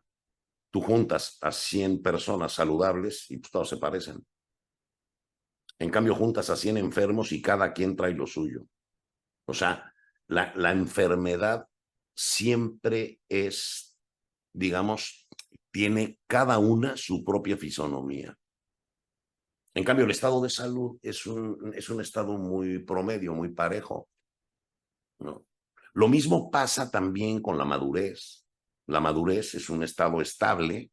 tú juntas a 100 personas saludables y pues todos se parecen. En cambio, juntas a 100 enfermos y cada quien trae lo suyo. O sea, la enfermedad siempre es, digamos, tiene cada una su propia fisonomía. En cambio, el estado de salud es un estado muy promedio, muy parejo, ¿no? Lo mismo pasa también con la madurez. La madurez es un estado estable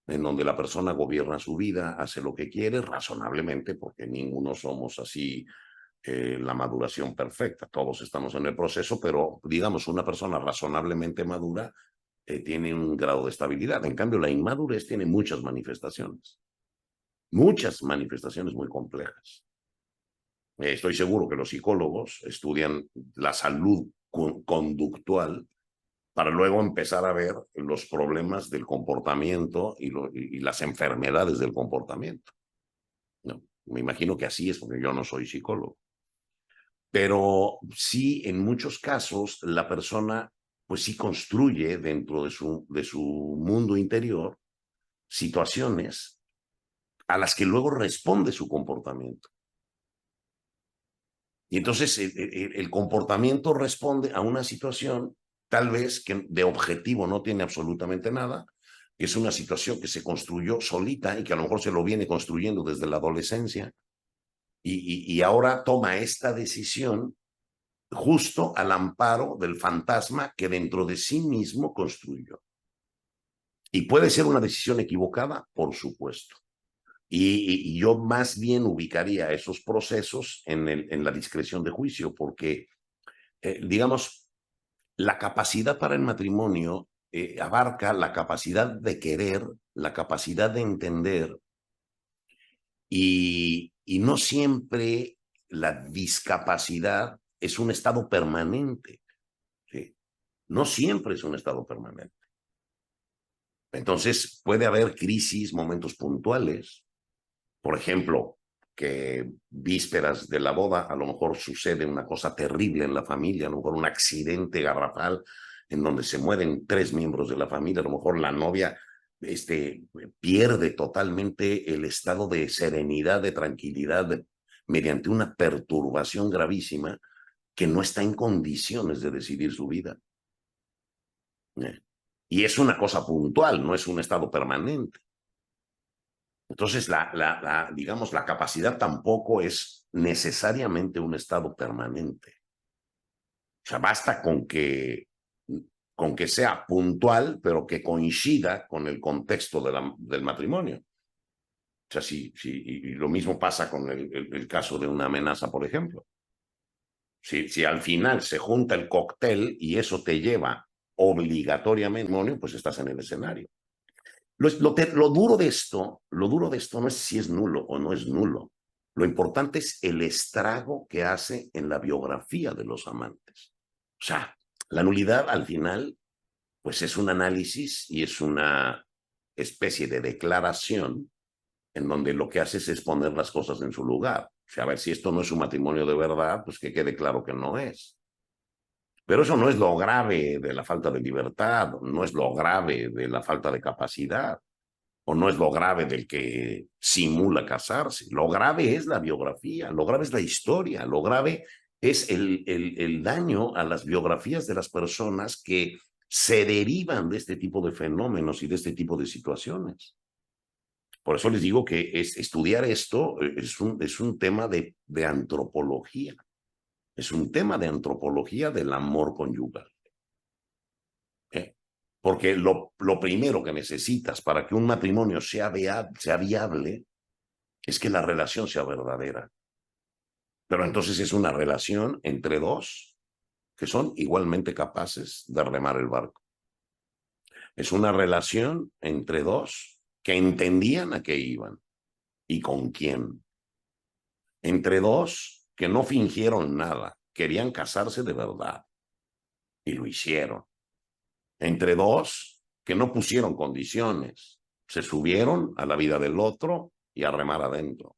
en donde la persona gobierna su vida, hace lo que quiere razonablemente, porque ninguno somos así la maduración perfecta. Todos estamos en el proceso, pero digamos, una persona razonablemente madura tiene un grado de estabilidad. En cambio, la inmadurez tiene muchas manifestaciones muy complejas. Estoy seguro que los psicólogos estudian la salud conductual para luego empezar a ver los problemas del comportamiento y las enfermedades del comportamiento. No, me imagino que así es porque yo no soy psicólogo. Pero sí, en muchos casos, la persona pues sí construye dentro de su mundo interior situaciones a las que luego responde su comportamiento. Y entonces el comportamiento responde a una situación tal vez que de objetivo no tiene absolutamente nada, que es una situación que se construyó solita y que a lo mejor se lo viene construyendo desde la adolescencia y ahora toma esta decisión justo al amparo del fantasma que dentro de sí mismo construyó. Y puede ser una decisión equivocada, por supuesto. Y yo más bien ubicaría esos procesos en la discreción de juicio, porque, digamos, la capacidad para el matrimonio abarca la capacidad de querer, la capacidad de entender, y no siempre la discapacidad es un estado permanente. no siempre es un estado permanente. Entonces puede haber crisis, momentos puntuales. Por ejemplo, que vísperas de la boda a lo mejor sucede una cosa terrible en la familia, a lo mejor un accidente garrafal en donde se mueren 3 miembros de la familia, a lo mejor la novia pierde totalmente el estado de serenidad, de tranquilidad, mediante una perturbación gravísima que no está en condiciones de decidir su vida. Y es una cosa puntual, no es un estado permanente. Entonces, digamos, la capacidad tampoco es necesariamente un estado permanente. O sea, basta con que sea puntual, pero que coincida con el contexto del matrimonio. O sea, y lo mismo pasa con el caso de una amenaza, por ejemplo. Si al final se junta el cóctel y eso te lleva obligatoriamente al matrimonio, pues estás en el escenario. Lo duro de esto no es si es nulo o no es nulo. Lo importante es el estrago que hace en la biografía de los amantes. O sea, la nulidad al final, pues es un análisis y es una especie de declaración en donde lo que haces es poner las cosas en su lugar. O sea, a ver, si esto no es un matrimonio de verdad, pues que quede claro que no es. Pero eso no es lo grave de la falta de libertad, no es lo grave de la falta de capacidad, o no es lo grave del que simula casarse. Lo grave es la biografía, lo grave es la historia, lo grave es el daño a las biografías de las personas que se derivan de este tipo de fenómenos y de este tipo de situaciones. Por eso les digo que estudiar esto es un tema de antropología. Es un tema de antropología del amor conyugal. Porque lo primero que necesitas para que un matrimonio sea viable es que la relación sea verdadera. Pero entonces es una relación entre dos que son igualmente capaces de remar el barco. Es una relación entre dos que entendían a qué iban y con quién. Entre dos que no fingieron nada, querían casarse de verdad y lo hicieron. Entre dos que no pusieron condiciones, se subieron a la vida del otro y a remar adentro.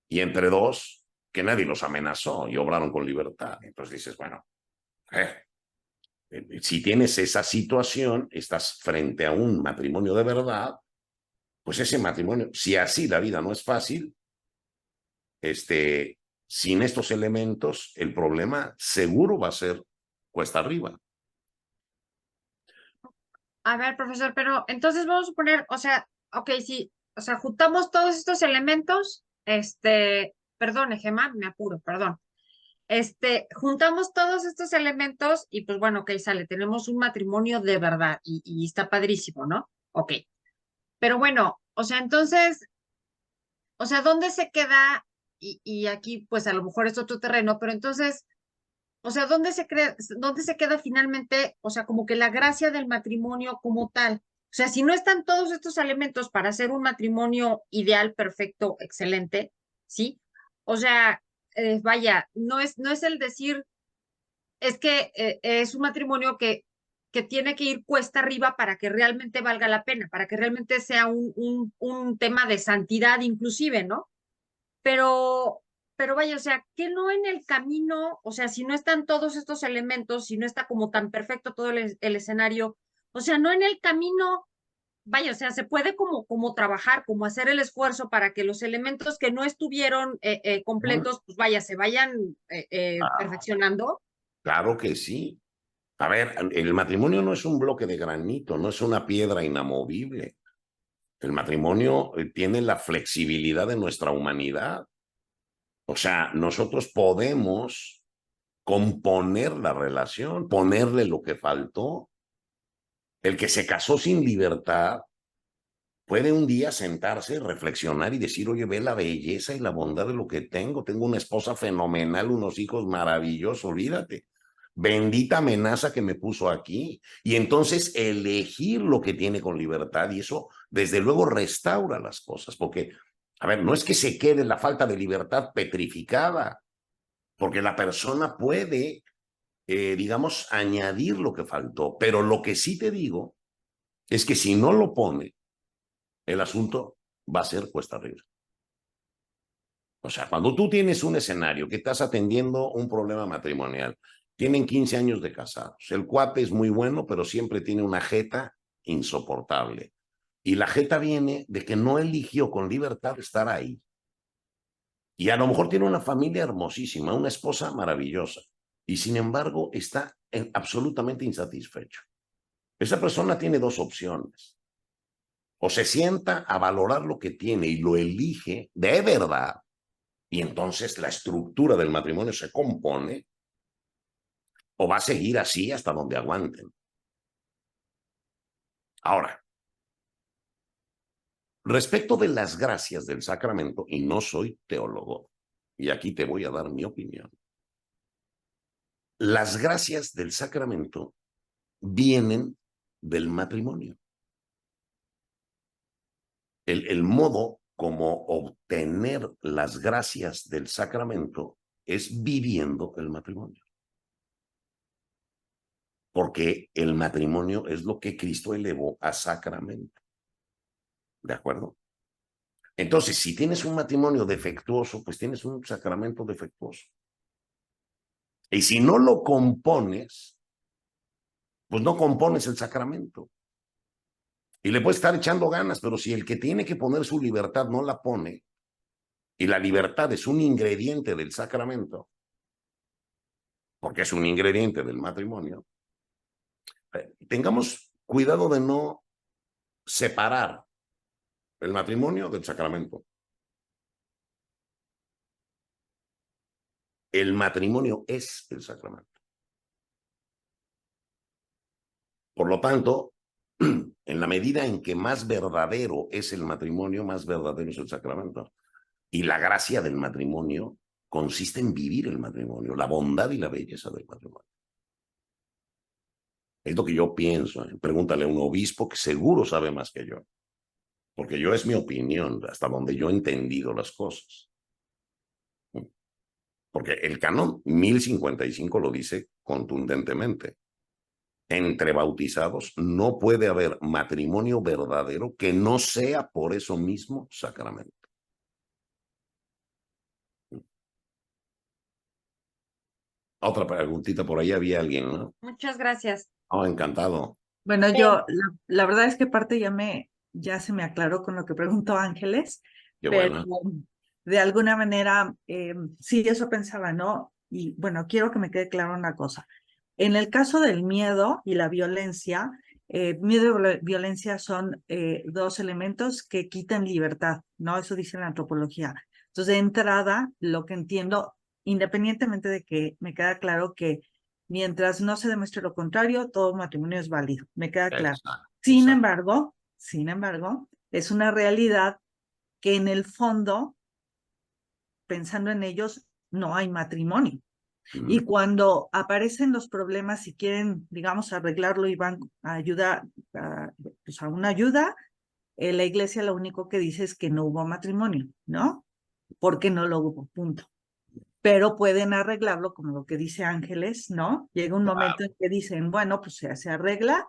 Y entre dos que nadie los amenazó y obraron con libertad. Entonces dices, bueno, si tienes esa situación, estás frente a un matrimonio de verdad, pues ese matrimonio, si así la vida no es fácil, sin estos elementos, el problema seguro va a ser cuesta arriba. A ver, profesor, pero entonces vamos a poner, o sea, ok, sí, o sea, juntamos todos estos elementos, perdón, Gemma, me apuro, perdón. Juntamos todos estos elementos y pues bueno, ok, sale, tenemos un matrimonio de verdad y está padrísimo, ¿no? Ok. Pero bueno, o sea, entonces, o sea, ¿dónde se queda? Y aquí, pues a lo mejor es otro terreno, pero entonces, o sea, dónde se queda finalmente, o sea, como que la gracia del matrimonio como tal? O sea, si no están todos estos elementos para hacer un matrimonio ideal, perfecto, excelente, ¿sí? O sea, vaya, no es el decir, es que es un matrimonio que tiene que ir cuesta arriba para que realmente valga la pena, para que realmente sea un tema de santidad inclusive, ¿no? Pero, pero vaya, o sea, que no en el camino, o sea, si no están todos estos elementos, si no está como tan perfecto todo el escenario, o sea, no en el camino, vaya, o sea, se puede como trabajar, como hacer el esfuerzo para que los elementos que no estuvieron completos, pues vaya, se vayan perfeccionando. Claro que sí. A ver, el matrimonio no es un bloque de granito, no es una piedra inamovible. El matrimonio tiene la flexibilidad de nuestra humanidad. O sea, nosotros podemos componer la relación, ponerle lo que faltó. El que se casó sin libertad puede un día sentarse, reflexionar y decir, oye, ve la belleza y la bondad de lo que tengo. Tengo una esposa fenomenal, unos hijos maravillosos, olvídate. Bendita amenaza que me puso aquí. Y entonces elegir lo que tiene con libertad y eso, desde luego, restaura las cosas. Porque, a ver, no es que se quede la falta de libertad petrificada, porque la persona puede digamos, añadir lo que faltó. Pero lo que sí te digo es que si no lo pone, el asunto va a ser cuesta arriba. O sea, cuando tú tienes un escenario que estás atendiendo un problema matrimonial, tienen 15 años de casados, el cuate es muy bueno, pero siempre tiene una jeta insoportable. Y la jeta viene de que no eligió con libertad estar ahí. Y a lo mejor tiene una familia hermosísima, una esposa maravillosa, y sin embargo está absolutamente insatisfecho. Esa persona tiene dos opciones. O se sienta a valorar lo que tiene y lo elige de verdad, y entonces la estructura del matrimonio se compone, o va a seguir así hasta donde aguanten. Ahora, respecto de las gracias del sacramento, y no soy teólogo, y aquí te voy a dar mi opinión, las gracias del sacramento vienen del matrimonio. El modo como obtener las gracias del sacramento es viviendo el matrimonio. Porque el matrimonio es lo que Cristo elevó a sacramento. ¿De acuerdo? Entonces, si tienes un matrimonio defectuoso, pues tienes un sacramento defectuoso. Y si no lo compones, pues no compones el sacramento. Y le puedes estar echando ganas, pero si el que tiene que poner su libertad no la pone, y la libertad es un ingrediente del sacramento, porque es un ingrediente del matrimonio, tengamos cuidado de no separar el matrimonio del sacramento. El matrimonio es el sacramento. Por lo tanto, en la medida en que más verdadero es el matrimonio, más verdadero es el sacramento. Y la gracia del matrimonio consiste en vivir el matrimonio, la bondad y la belleza del matrimonio. Es lo que yo pienso. Pregúntale a un obispo que seguro sabe más que yo. Porque yo es mi opinión, hasta donde yo he entendido las cosas. Porque el canon 1055 lo dice contundentemente. Entre bautizados no puede haber matrimonio verdadero que no sea por eso mismo sacramento. Otra preguntita por ahí había alguien, ¿no? Muchas gracias. Oh, encantado. Bueno, yo, la verdad es que parte ya se me aclaró con lo que preguntó Ángeles, Qué pero bueno. de alguna manera, sí, eso pensaba, ¿no? Y bueno, quiero que me quede claro una cosa. En el caso del miedo y la violencia, miedo y violencia son dos elementos que quitan libertad, ¿no? Eso dice la antropología. Entonces, de entrada, lo que entiendo, independientemente de que me queda claro que mientras no se demuestre lo contrario, todo matrimonio es válido, me queda claro. Exacto, Sin exacto. embargo, es una realidad que en el fondo, pensando en ellos, no hay matrimonio. Y cuando aparecen los problemas y quieren, digamos, arreglarlo y van a ayudar, pues a una ayuda, la iglesia lo único que dice es que no hubo matrimonio, ¿no? Porque no lo hubo, punto. Pero pueden arreglarlo, como lo que dice Ángeles, ¿no? Llega un momento en que dicen, bueno, pues se arregla,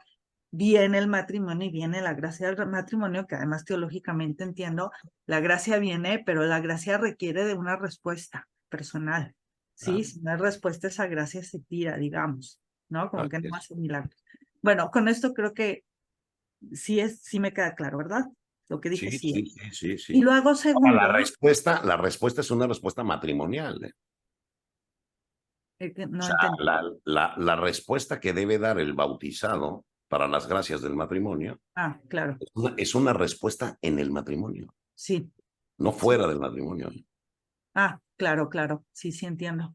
viene el matrimonio y viene la gracia del matrimonio, que además teológicamente entiendo, la gracia viene, pero la gracia requiere de una respuesta personal, ¿sí? Si no hay respuesta, esa gracia se tira, digamos, ¿no? Como que no hace milagros. Bueno, con esto creo que sí me queda claro, ¿verdad? Lo que dije sí. Sí. Y luego, segundo, La respuesta es una respuesta matrimonial. no O sea, entendí. la respuesta que debe dar el bautizado para las gracias del matrimonio Ah, claro, es una respuesta en el matrimonio, sí. no fuera del matrimonio. Ah, claro, sí entiendo.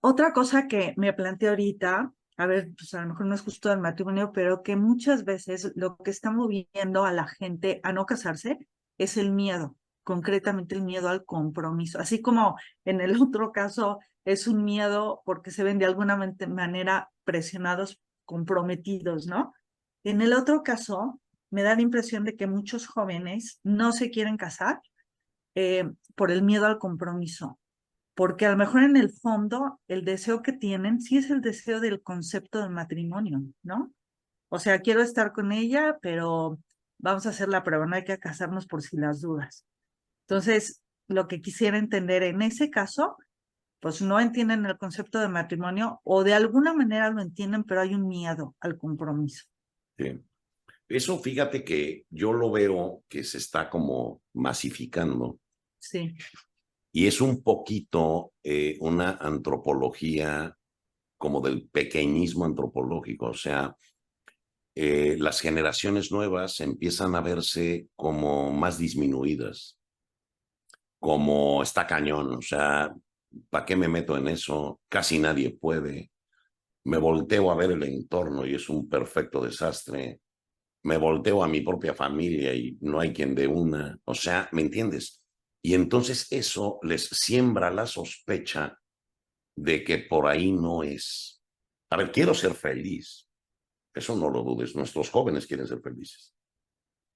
Otra cosa que me planteé ahorita, a ver, pues a lo mejor no es justo del matrimonio, pero que muchas veces lo que está moviendo a la gente a no casarse es el miedo, concretamente el miedo al compromiso. Así como en el otro caso es un miedo porque se ven de alguna manera presionados, comprometidos, ¿no? En el otro caso, me da la impresión de que muchos jóvenes no se quieren casar por el miedo al compromiso. porque a lo mejor en el fondo el deseo que tienen sí es el deseo del concepto de matrimonio, ¿no? O sea, quiero estar con ella, pero vamos a hacer la prueba, no hay que casarnos por si las dudas. Entonces, lo que quisiera entender en ese caso, pues no entienden el concepto de matrimonio o de alguna manera lo entienden, pero hay un miedo al compromiso. Sí. Eso fíjate que yo lo veo que se está como masificando Sí, y es un poquito una antropología como del pequeñismo antropológico, o sea, las generaciones nuevas empiezan a verse como más disminuidas, como está cañón, o sea, ¿para qué me meto en eso? Casi nadie puede. Me volteo a ver el entorno y es un perfecto desastre. Me volteo a mi propia familia y no hay quien dé una. O sea, ¿me entiendes? Y entonces eso les siembra la sospecha de que por ahí no es. A ver, quiero ser feliz. Eso no lo dudes. Nuestros jóvenes quieren ser felices.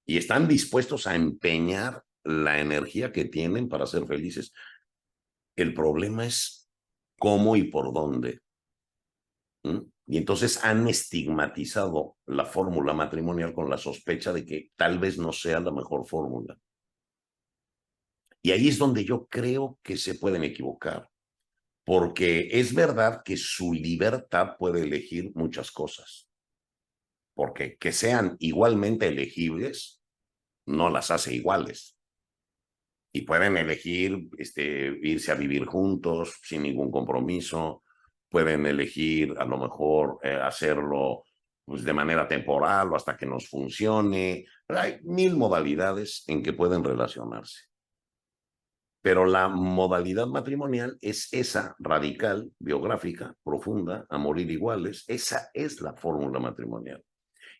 Y están dispuestos a empeñar la energía que tienen para ser felices. El problema es cómo y por dónde. ¿Mm? Y entonces han estigmatizado la fórmula matrimonial con la sospecha de que tal vez no sea la mejor fórmula. Y ahí es donde yo creo que se pueden equivocar, porque es verdad que su libertad puede elegir muchas cosas, porque que sean igualmente elegibles no las hace iguales. Y pueden elegir irse a vivir juntos sin ningún compromiso, pueden elegir a lo mejor hacerlo pues, de manera temporal o hasta que nos funcione. Hay mil modalidades en que pueden relacionarse. Pero la modalidad matrimonial es esa radical, biográfica, profunda, a morir iguales. Esa es la fórmula matrimonial.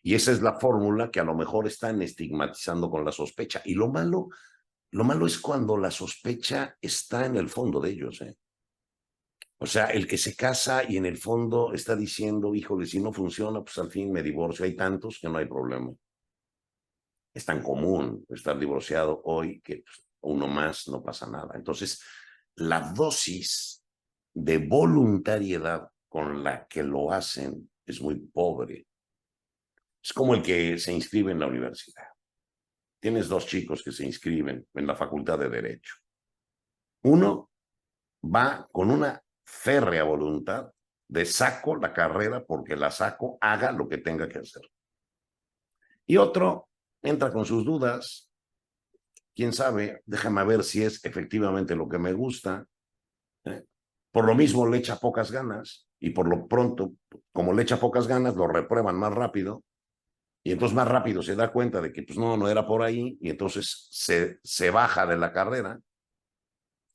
Y esa es la fórmula que a lo mejor están estigmatizando con la sospecha. Y lo malo es cuando la sospecha está en el fondo de ellos, ¿eh? O sea, el que se casa y en el fondo está diciendo, híjole, si no funciona, pues al fin me divorcio. Hay tantos que no hay problema. Es tan común estar divorciado hoy que pues, uno más no pasa nada. Entonces, la dosis de voluntariedad con la que lo hacen es muy pobre. Es como el que se inscribe en la universidad. Tienes dos chicos que se inscriben en la Facultad de Derecho. Uno va con una férrea voluntad de saco la carrera porque la saco, haga lo que tenga que hacer. Y otro entra con sus dudas, quién sabe, déjame ver si es efectivamente lo que me gusta. Por lo mismo le echa pocas ganas y por lo pronto, como le echa pocas ganas, lo reprueban más rápido y entonces más rápido se da cuenta de que pues no era por ahí y entonces se baja de la carrera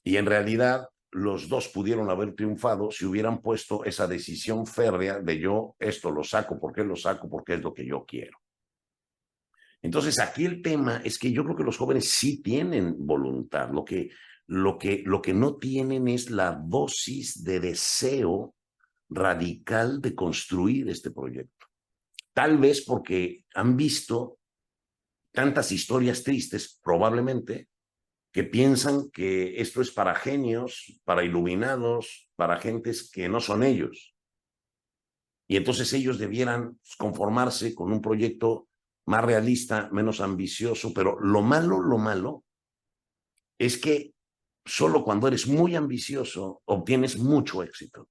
y en realidad los dos pudieron haber triunfado si hubieran puesto esa decisión férrea de yo esto lo saco, ¿por qué lo saco? Porque es lo que yo quiero. Entonces aquí el tema es que yo creo que los jóvenes sí tienen voluntad, lo que no tienen es la dosis de deseo radical de construir este proyecto. Tal vez porque han visto tantas historias tristes, probablemente, que piensan que esto es para genios, para iluminados, para gentes que no son ellos. Y entonces ellos debieran conformarse con un proyecto más realista, menos ambicioso, pero lo malo es que solo cuando eres muy ambicioso obtienes mucho éxito.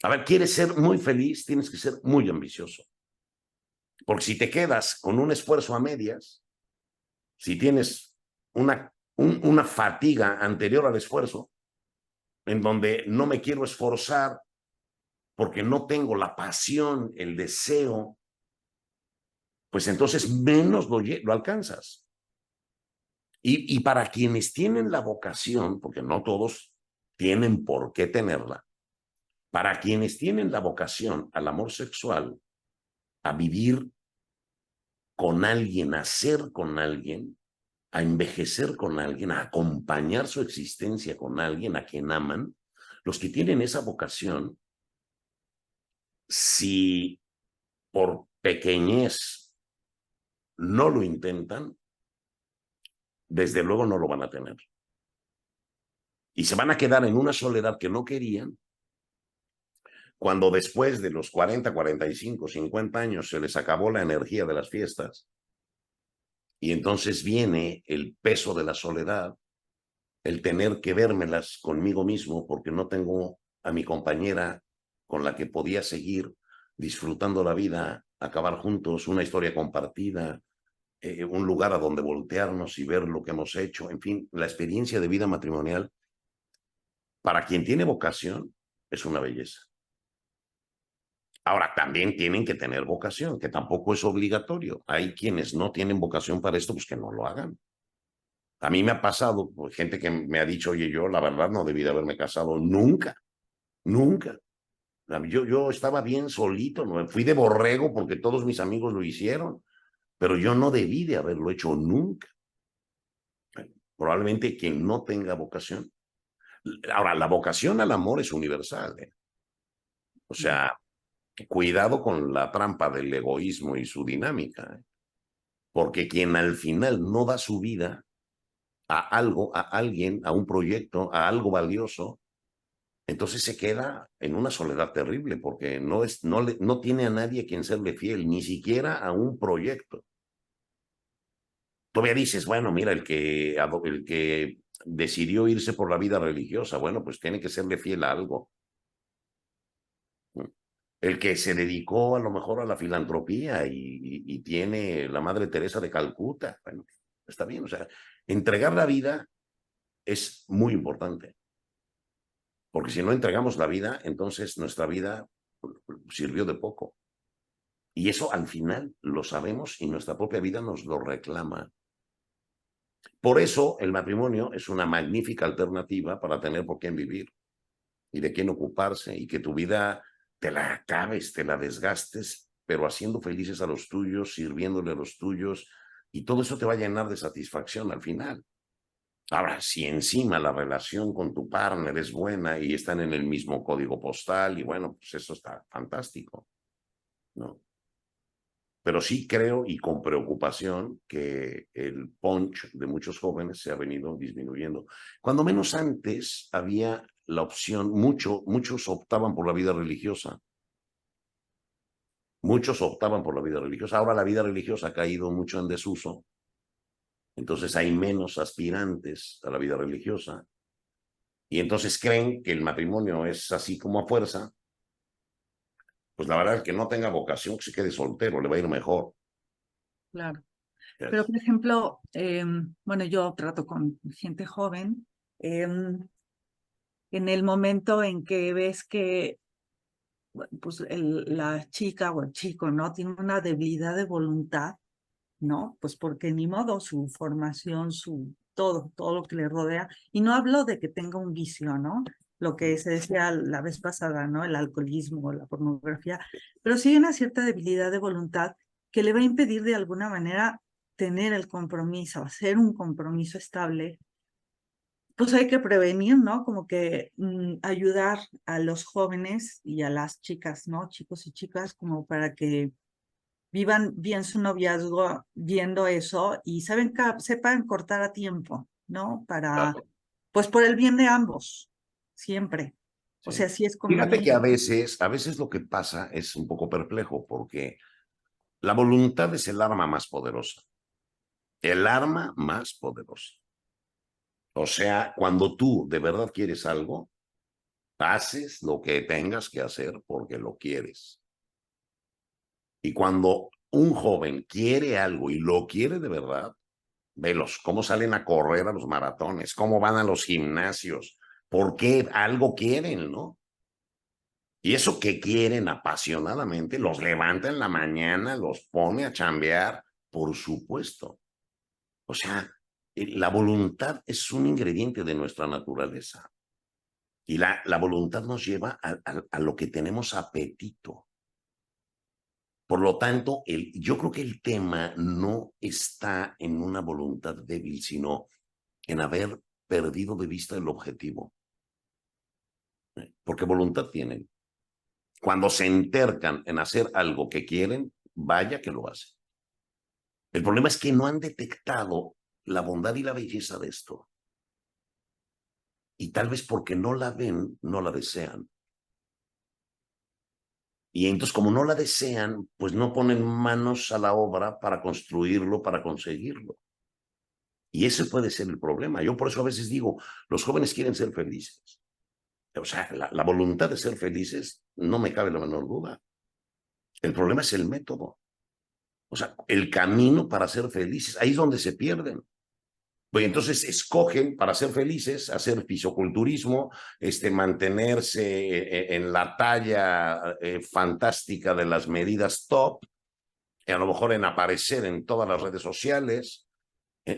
A ver, ¿quieres ser muy feliz? Tienes que ser muy ambicioso. Porque si te quedas con un esfuerzo a medias, si tienes una fatiga anterior al esfuerzo, en donde no me quiero esforzar porque no tengo la pasión, el deseo, pues entonces menos lo alcanzas. Y para quienes tienen la vocación, porque no todos tienen por qué tenerla, para quienes tienen la vocación al amor sexual, a vivir con alguien, a ser con alguien, a envejecer con alguien, a acompañar su existencia con alguien a quien aman, los que tienen esa vocación, si por pequeñez no lo intentan, desde luego no lo van a tener. Y se van a quedar en una soledad que no querían, cuando después de los 40, 45, 50 años se les acabó la energía de las fiestas. Y entonces viene el peso de la soledad, el tener que vérmelas conmigo mismo porque no tengo a mi compañera con la que podía seguir disfrutando la vida, acabar juntos, una historia compartida, un lugar a donde voltearnos y ver lo que hemos hecho. En fin, la experiencia de vida matrimonial, para quien tiene vocación, es una belleza. Ahora, también tienen que tener vocación, que tampoco es obligatorio. Hay quienes no tienen vocación para esto, pues que no lo hagan. A mí me ha pasado, pues, gente que me ha dicho, oye, yo la verdad no debí de haberme casado nunca, nunca. Yo estaba bien solito, ¿no? Fui de borrego porque todos mis amigos lo hicieron, pero yo no debí de haberlo hecho nunca. Probablemente quien no tenga vocación. Ahora, la vocación al amor es universal, ¿eh? O sea, cuidado con la trampa del egoísmo y su dinámica, ¿eh? Porque quien al final no da su vida a algo, a alguien, a un proyecto, a algo valioso, entonces se queda en una soledad terrible porque no tiene a nadie a quien serle fiel, ni siquiera a un proyecto. Todavía dices, bueno, mira, el que decidió irse por la vida religiosa, bueno, pues tiene que serle fiel a algo. El que se dedicó a lo mejor a la filantropía y tiene la Madre Teresa de Calcuta, bueno, está bien, o sea, entregar la vida es muy importante, porque si no entregamos la vida, entonces nuestra vida sirvió de poco. Y eso al final lo sabemos y nuestra propia vida nos lo reclama. Por eso el matrimonio es una magnífica alternativa para tener por quién vivir y de quién ocuparse y que tu vida te la acabes, te la desgastes, pero haciendo felices a los tuyos, sirviéndole a los tuyos, y todo eso te va a llenar de satisfacción al final. Ahora, si encima la relación con tu partner es buena y están en el mismo código postal, y bueno, pues eso está fantástico, ¿no? Pero sí creo, y con preocupación, que el punch de muchos jóvenes se ha venido disminuyendo. Cuando menos antes había la opción, muchos optaban por la vida religiosa. Muchos optaban por la vida religiosa. Ahora la vida religiosa ha caído mucho en desuso. Entonces hay menos aspirantes a la vida religiosa. Y entonces creen que el matrimonio es así como a fuerza. Pues la verdad es que no tenga vocación, que se quede soltero, le va a ir mejor. Claro. Pero, por ejemplo, bueno, yo trato con gente joven. En el momento en que ves que pues la chica o el chico, ¿no? Tiene una debilidad de voluntad, ¿no? Pues porque ni modo, su formación, todo lo que le rodea. Y no hablo de que tenga un vicio, ¿no? Lo que se decía la vez pasada, ¿no? El alcoholismo, la pornografía, pero sí hay una cierta debilidad de voluntad que le va a impedir de alguna manera tener el compromiso, hacer un compromiso estable. Pues hay que prevenir, ¿no? Como que ayudar a los jóvenes y a las chicas, ¿no? Chicos y chicas, como para que vivan bien su noviazgo viendo eso y sepan cortar a tiempo, ¿no? Claro. Pues por el bien de ambos, siempre. O Sí. sea, sí es Fíjate que conveniente. a veces lo que pasa es un poco perplejo porque la voluntad es el arma más poderosa. El arma más poderosa. O sea, cuando tú de verdad quieres algo, haces lo que tengas que hacer porque lo quieres. Y cuando un joven quiere algo y lo quiere de verdad, velos, cómo salen a correr a los maratones, cómo van a los gimnasios, porque algo quieren, ¿no? Y eso que quieren apasionadamente, los levanta en la mañana, los pone a chambear, por supuesto. O sea, la voluntad es un ingrediente de nuestra naturaleza. Y la voluntad nos lleva a lo que tenemos apetito. Por lo tanto, yo creo que el tema no está en una voluntad débil, sino en haber perdido de vista el objetivo. Porque voluntad tienen. Cuando se entercan en hacer algo que quieren, vaya que lo hacen. El problema es que no han detectado la bondad y la belleza de esto. y tal vez porque no la ven, no la desean. Y entonces, como no la desean, pues no ponen manos a la obra para construirlo, para conseguirlo. Y ese puede ser el problema. Yo por eso a veces digo, los jóvenes quieren ser felices. O sea, la voluntad de ser felices no me cabe la menor duda. El problema es el método. O sea, el camino para ser felices. Ahí es donde se pierden. Pues entonces escogen para ser felices hacer fisiculturismo, mantenerse en la talla fantástica de las medidas top, a lo mejor en aparecer en todas las redes sociales.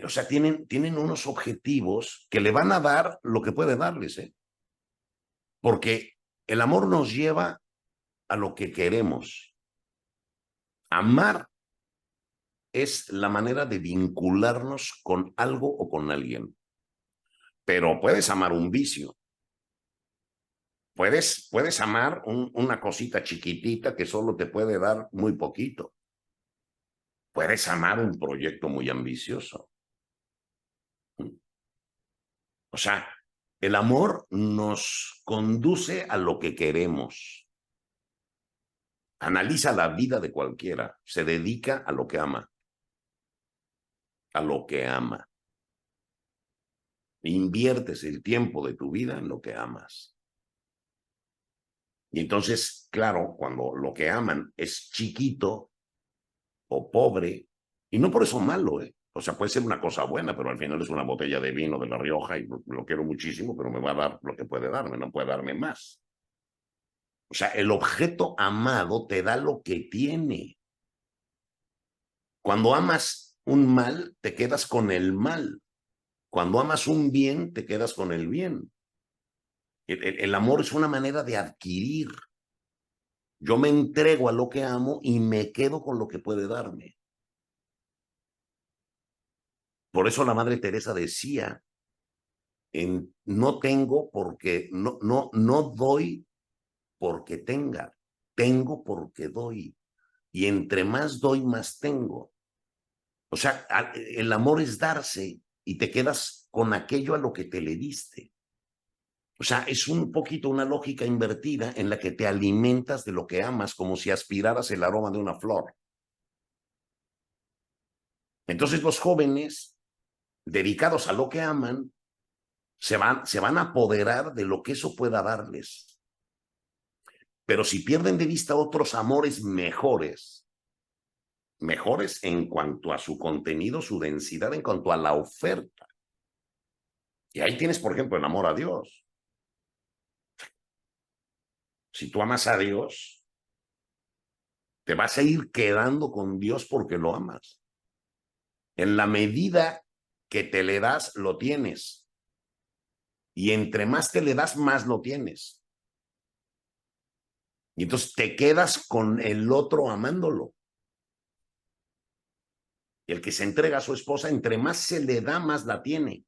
O sea, tienen unos objetivos que le van a dar lo que puede darles, porque el amor nos lleva a lo que queremos. Amar es la manera de vincularnos con algo o con alguien. Pero puedes amar un vicio. Puedes amar una cosita chiquitita que solo te puede dar muy poquito. Puedes amar un proyecto muy ambicioso. O sea, el amor nos conduce a lo que queremos. Analiza la vida de cualquiera. Se dedica a lo que ama. A lo que ama. Inviertes el tiempo de tu vida en lo que amas. Y entonces, claro, cuando lo que aman es chiquito o pobre, y no por eso malo, o sea, puede ser una cosa buena, pero al final es una botella de vino de La Rioja y lo quiero muchísimo, pero me va a dar lo que puede darme, no puede darme más. O sea, el objeto amado te da lo que tiene. Cuando amas un mal, te quedas con el mal. Cuando amas un bien, te quedas con el bien. El amor es una manera de adquirir. Yo me entrego a lo que amo y me quedo con lo que puede darme. Por eso la Madre Teresa decía, no tengo porque, no doy porque tengo porque doy. Y entre más doy, más tengo. O sea, el amor es darse y te quedas con aquello a lo que te le diste. O sea, es un poquito una lógica invertida en la que te alimentas de lo que amas como si aspiraras el aroma de una flor. Entonces los jóvenes, dedicados a lo que aman, se van a apoderar de lo que eso pueda darles. Pero si pierden de vista otros amores mejores en cuanto a su contenido, su densidad, en cuanto a la oferta. Y ahí tienes, por ejemplo, el amor a Dios. Si tú amas a Dios, te vas a ir quedando con Dios porque lo amas. En la medida que te le das, lo tienes. Y entre más te le das, más lo tienes. Y entonces te quedas con el otro amándolo. Y el que se entrega a su esposa, entre más se le da, más la tiene.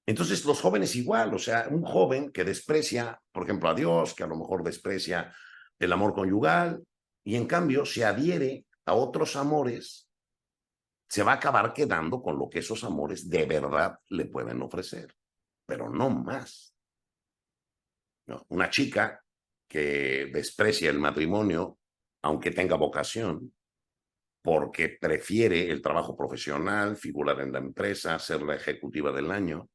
Entonces los jóvenes igual, o sea, un joven que desprecia, por ejemplo, a Dios, que a lo mejor desprecia el amor conyugal, y en cambio se adhiere a otros amores, se va a acabar quedando con lo que esos amores de verdad le pueden ofrecer, pero no más. No, una chica que desprecia el matrimonio, aunque tenga vocación, porque prefiere el trabajo profesional, figurar en la empresa, ser la ejecutiva del año,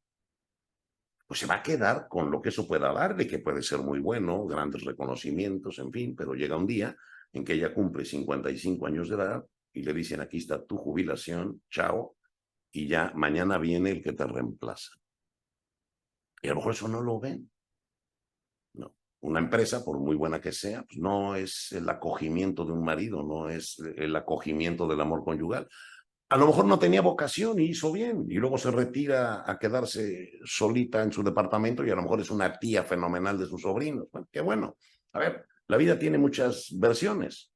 pues se va a quedar con lo que eso pueda darle, que puede ser muy bueno, grandes reconocimientos, en fin, pero llega un día en que ella cumple 55 años de edad y le dicen, aquí está tu jubilación, chao, y ya mañana viene el que te reemplaza. Y a lo mejor eso no lo ven. No. Una empresa, por muy buena que sea, pues no es el acogimiento de un marido, no es el acogimiento del amor conyugal. A lo mejor no tenía vocación y hizo bien, y luego se retira a quedarse solita en su departamento y a lo mejor es una tía fenomenal de sus sobrinos. Bueno, qué bueno. A ver, la vida tiene muchas versiones.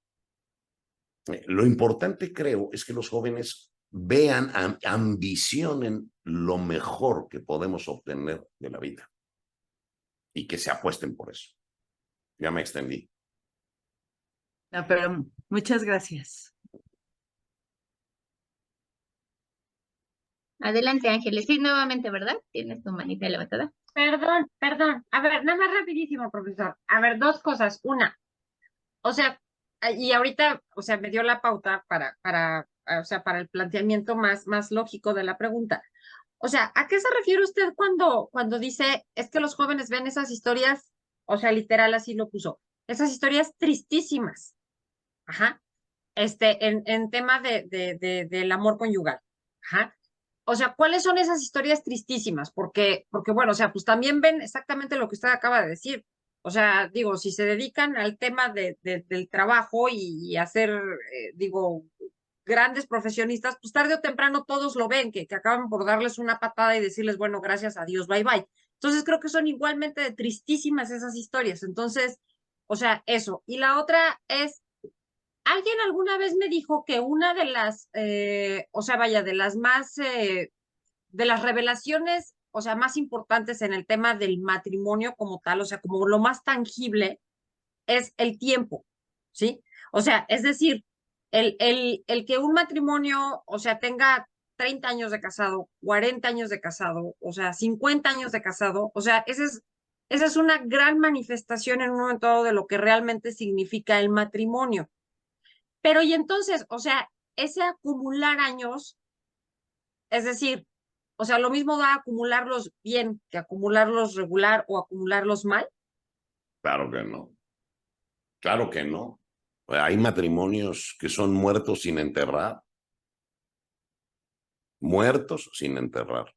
Lo importante, creo, es que los jóvenes vean, ambicionen lo mejor que podemos obtener de la vida y que se apuesten por eso. Ya me extendí. No, pero muchas gracias. Adelante, Ángeles. Sí, nuevamente, ¿verdad? Tienes tu manita levantada. Perdón. A ver, nada más rapidísimo, profesor. A ver, dos cosas. Una, o sea, y ahorita, o sea, me dio la pauta o sea, para el planteamiento más lógico de la pregunta. O sea, ¿a qué se refiere usted cuando dice, es que los jóvenes ven esas historias, o sea, literal así lo puso, esas historias tristísimas, ajá, en tema del amor conyugal, ajá? O sea, ¿cuáles son esas historias tristísimas? Porque bueno, o sea, pues también ven exactamente lo que usted acaba de decir. O sea, digo, si se dedican al tema del trabajo y hacer, digo, grandes profesionistas, pues tarde o temprano todos lo ven, que acaban por darles una patada y decirles, bueno, gracias a Dios, bye bye. Entonces creo que son igualmente tristísimas esas historias. Entonces, o sea, eso. Y la otra es, alguien alguna vez me dijo que una de las, o sea, vaya, de las más, de las revelaciones, o sea, más importantes en el tema del matrimonio como tal, o sea, como lo más tangible, es el tiempo, ¿sí? O sea, es decir, el que un matrimonio, o sea, tenga 30 años de casado, 40 años de casado, o sea, 50 años de casado, o sea, esa es una gran manifestación en un momento dado de lo que realmente significa el matrimonio. Pero y entonces, o sea, ese acumular años, es decir, o sea, lo mismo da acumularlos bien que acumularlos regular o acumularlos mal. Claro que no. Claro que no. Hay matrimonios que son muertos sin enterrar. Muertos sin enterrar.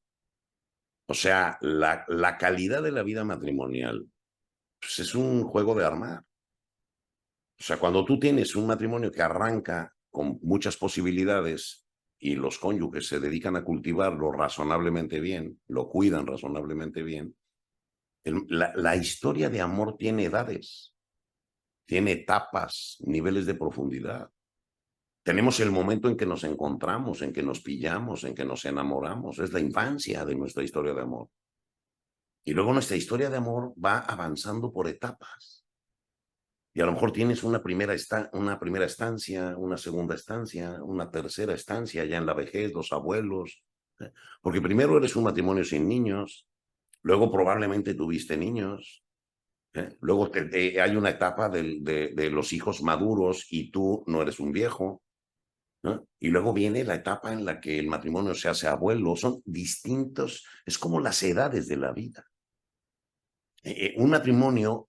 O sea, la calidad de la vida matrimonial pues es un juego de armar. O sea, cuando tú tienes un matrimonio que arranca con muchas posibilidades y los cónyuges se dedican a cultivarlo razonablemente bien, lo cuidan razonablemente bien, la historia de amor tiene edades, tiene etapas, niveles de profundidad. Tenemos el momento en que nos encontramos, en que nos pillamos, en que nos enamoramos. Es la infancia de nuestra historia de amor. Y luego nuestra historia de amor va avanzando por etapas. Y a lo mejor tienes una primera estancia, una segunda estancia, una tercera estancia ya en la vejez, los abuelos. Porque primero eres un matrimonio sin niños, luego probablemente tuviste niños, luego hay una etapa de los hijos maduros y tú no eres un viejo, ¿no? Y luego viene la etapa en la que el matrimonio se hace abuelo. Son distintos, es como las edades de la vida. Un matrimonio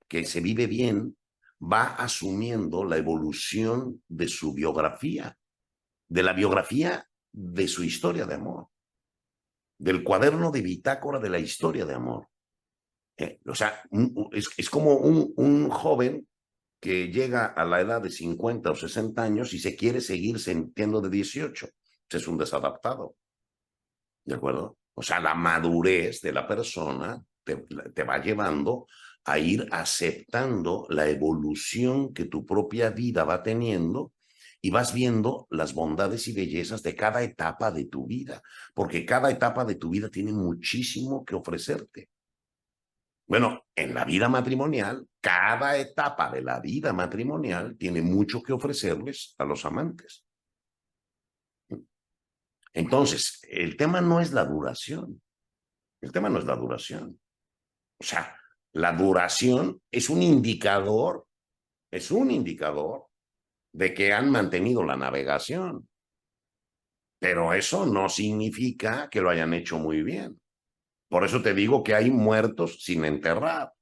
que se vive bien va asumiendo la evolución de su biografía, de la biografía de su historia de amor, del cuaderno de bitácora de la historia de amor. O sea, es como un joven que llega a la edad de 50 o 60 años y se quiere seguir sintiendo de 18. Es un desadaptado. ¿De acuerdo? O sea, la madurez de la persona te va llevando a ir aceptando la evolución que tu propia vida va teniendo y vas viendo las bondades y bellezas de cada etapa de tu vida, porque cada etapa de tu vida tiene muchísimo que ofrecerte. Bueno, en la vida matrimonial, cada etapa de la vida matrimonial tiene mucho que ofrecerles a los amantes. Entonces, el tema no es la duración. El tema no es la duración. O sea, la duración es un indicador de que han mantenido la navegación. Pero eso no significa que lo hayan hecho muy bien. Por eso te digo que hay muertos sin enterrar.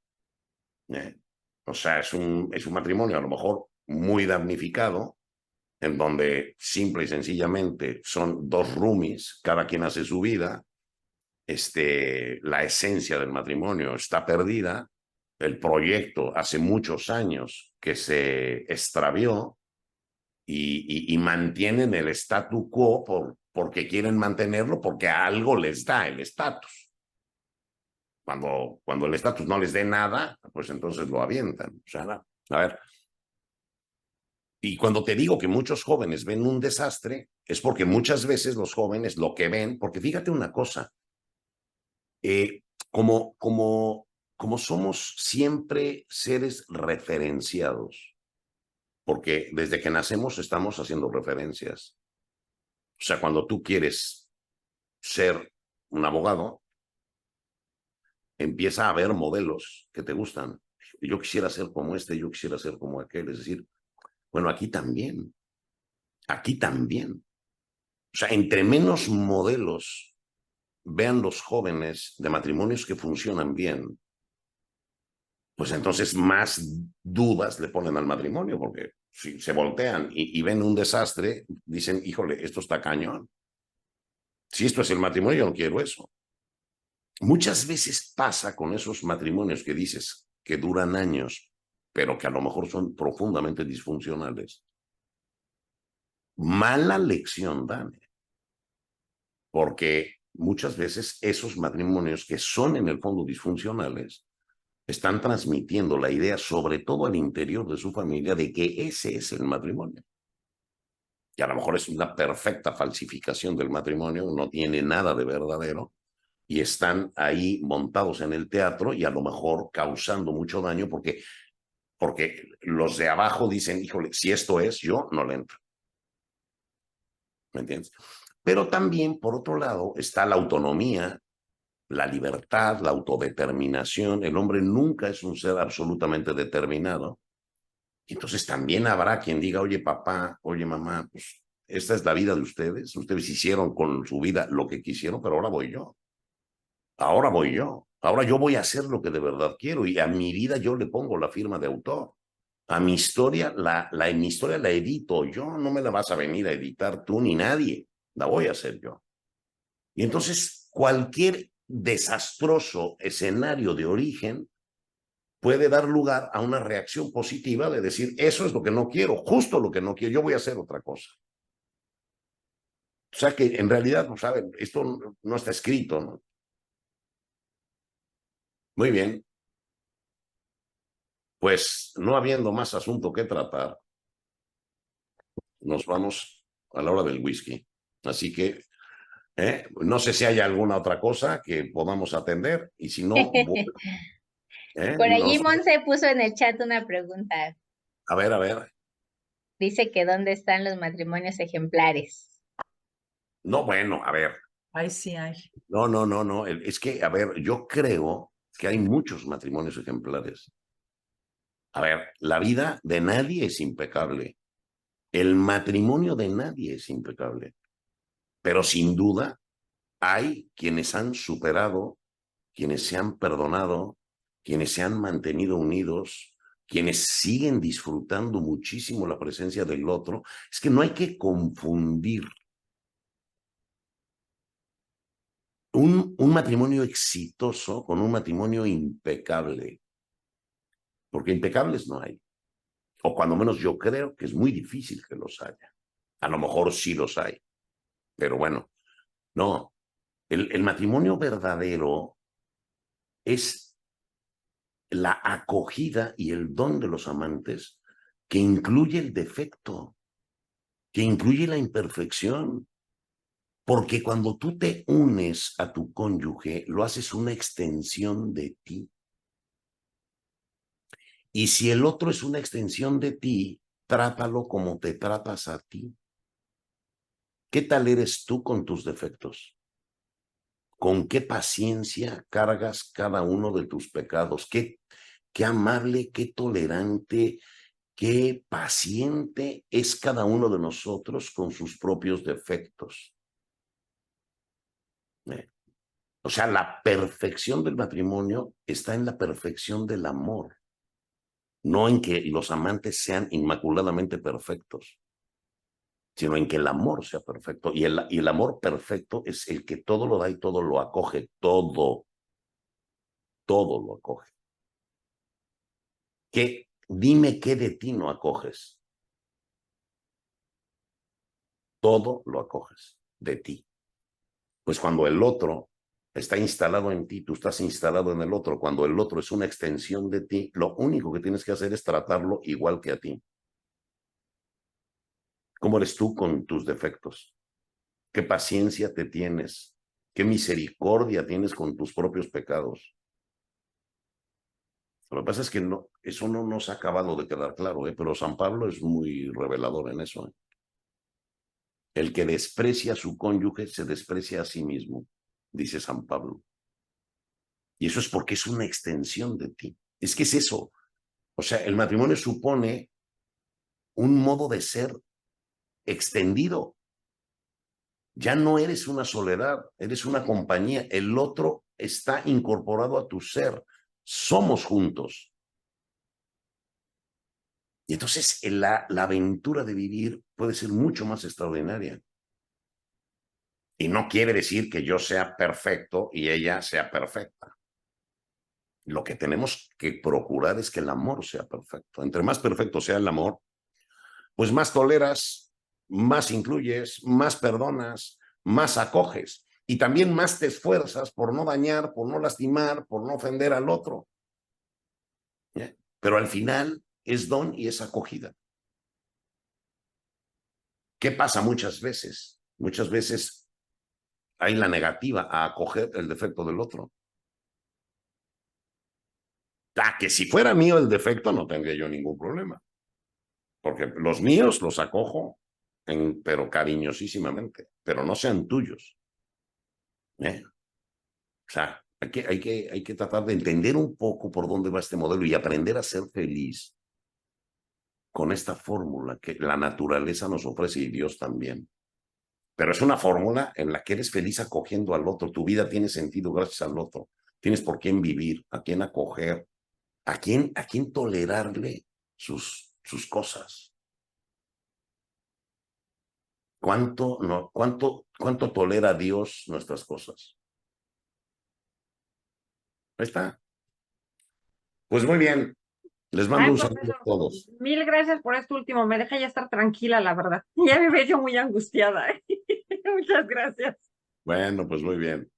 O sea, es un matrimonio a lo mejor muy damnificado, en donde simple y sencillamente son dos roomies, cada quien hace su vida. La esencia del matrimonio está perdida. El proyecto hace muchos años que se extravió y mantienen el statu quo porque quieren mantenerlo porque a algo les da el estatus. Cuando el estatus no les dé nada, pues entonces lo avientan. O sea, a ver. Y cuando te digo que muchos jóvenes ven un desastre, es porque muchas veces los jóvenes lo que ven, porque fíjate una cosa, como somos siempre seres referenciados, porque desde que nacemos estamos haciendo referencias. O sea, cuando tú quieres ser un abogado, empieza a ver modelos que te gustan. Yo quisiera ser como este, yo quisiera ser como aquel. Es decir, bueno, aquí también. Aquí también. O sea, entre menos modelos vean los jóvenes de matrimonios que funcionan bien, pues entonces más dudas le ponen al matrimonio, porque si se voltean y ven un desastre, dicen, híjole, esto está cañón. Si esto es el matrimonio, yo no quiero eso. Muchas veces pasa con esos matrimonios que dices que duran años, pero que a lo mejor son profundamente disfuncionales. Mala lección dan, porque muchas veces esos matrimonios que son en el fondo disfuncionales están transmitiendo la idea, sobre todo al interior de su familia, de que ese es el matrimonio. Que a lo mejor es una perfecta falsificación del matrimonio, no tiene nada de verdadero, y están ahí montados en el teatro y a lo mejor causando mucho daño porque los de abajo dicen, híjole, si esto es, yo no le entro. ¿Me entiendes? Pero también, por otro lado, está la autonomía, la libertad, la autodeterminación. El hombre nunca es un ser absolutamente determinado. Entonces también habrá quien diga, oye papá, oye mamá, pues esta es la vida de ustedes. Ustedes hicieron con su vida lo que quisieron, pero ahora voy yo. Ahora voy yo. Ahora yo voy a hacer lo que de verdad quiero y a mi vida yo le pongo la firma de autor. A mi historia, mi historia la edito yo, no me la vas a venir a editar tú ni nadie. La voy a hacer yo. Y entonces cualquier desastroso escenario de origen puede dar lugar a una reacción positiva de decir, eso es lo que no quiero, justo lo que no quiero, yo voy a hacer otra cosa. O sea que en realidad, no saben, esto no está escrito, ¿no? Muy bien. Pues no habiendo más asunto que tratar, nos vamos a la hora del whisky. Así que no sé si hay alguna otra cosa que podamos atender y si no, Por allí Monse puso en el chat una pregunta. A ver. Dice que ¿dónde están los matrimonios ejemplares? No, bueno, a ver. Ahí sí hay. No. Es que, a ver, yo creo que hay muchos matrimonios ejemplares. A ver, la vida de nadie es impecable. El matrimonio de nadie es impecable. Pero sin duda hay quienes han superado, quienes se han perdonado, quienes se han mantenido unidos, quienes siguen disfrutando muchísimo la presencia del otro. Es que no hay que confundir un matrimonio exitoso con un matrimonio impecable, porque impecables no hay. O cuando menos yo creo que es muy difícil que los haya. A lo mejor sí los hay, pero bueno, no. El matrimonio verdadero es la acogida y el don de los amantes que incluye el defecto, que incluye la imperfección. Porque cuando tú te unes a tu cónyuge, lo haces una extensión de ti. Y si el otro es una extensión de ti, trátalo como te tratas a ti. ¿Qué tal eres tú con tus defectos? ¿Con qué paciencia cargas cada uno de tus pecados? Qué amable, qué tolerante, qué paciente es cada uno de nosotros con sus propios defectos. O sea, la perfección del matrimonio está en la perfección del amor, no en que los amantes sean inmaculadamente perfectos, sino en que el amor sea perfecto. Y el amor perfecto es el que todo lo da y todo lo acoge, todo lo acoge. Dime qué de ti no acoges. Todo lo acoges de ti. Pues cuando el otro está instalado en ti, tú estás instalado en el otro. Cuando el otro es una extensión de ti, lo único que tienes que hacer es tratarlo igual que a ti. ¿Cómo eres tú con tus defectos? ¿Qué paciencia te tienes? ¿Qué misericordia tienes con tus propios pecados? Lo que pasa es que eso no nos ha acabado de quedar claro, pero San Pablo es muy revelador en eso. El que desprecia a su cónyuge se desprecia a sí mismo, dice San Pablo. Y eso es porque es una extensión de ti. Es que es eso. O sea, el matrimonio supone un modo de ser extendido. Ya no eres una soledad, eres una compañía. El otro está incorporado a tu ser. Somos juntos. Y entonces la aventura de vivir puede ser mucho más extraordinaria. Y no quiere decir que yo sea perfecto y ella sea perfecta. Lo que tenemos que procurar es que el amor sea perfecto. Entre más perfecto sea el amor, pues más toleras, más incluyes, más perdonas, más acoges. Y también más te esfuerzas por no dañar, por no lastimar, por no ofender al otro. ¿Ya? Pero al final es don y es acogida. ¿Qué pasa muchas veces? Muchas veces hay la negativa a acoger el defecto del otro. Que si fuera mío el defecto no tendría yo ningún problema. Porque los míos los acojo, pero cariñosísimamente, pero no sean tuyos. O sea, hay que tratar de entender un poco por dónde va este modelo y aprender a ser feliz con esta fórmula que la naturaleza nos ofrece y Dios también. Pero es una fórmula en la que eres feliz acogiendo al otro. Tu vida tiene sentido gracias al otro. Tienes por quién vivir, a quién acoger, a quién tolerarle sus cosas. ¿Cuánto tolera Dios nuestras cosas? Ahí está. Pues muy bien. Les mando un saludo a todos. Mil gracias por esto último. Me deja ya estar tranquila, la verdad. Ya me veo muy angustiada. Muchas gracias. Bueno, pues muy bien.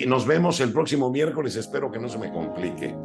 Nos vemos el próximo miércoles. Espero que no se me complique.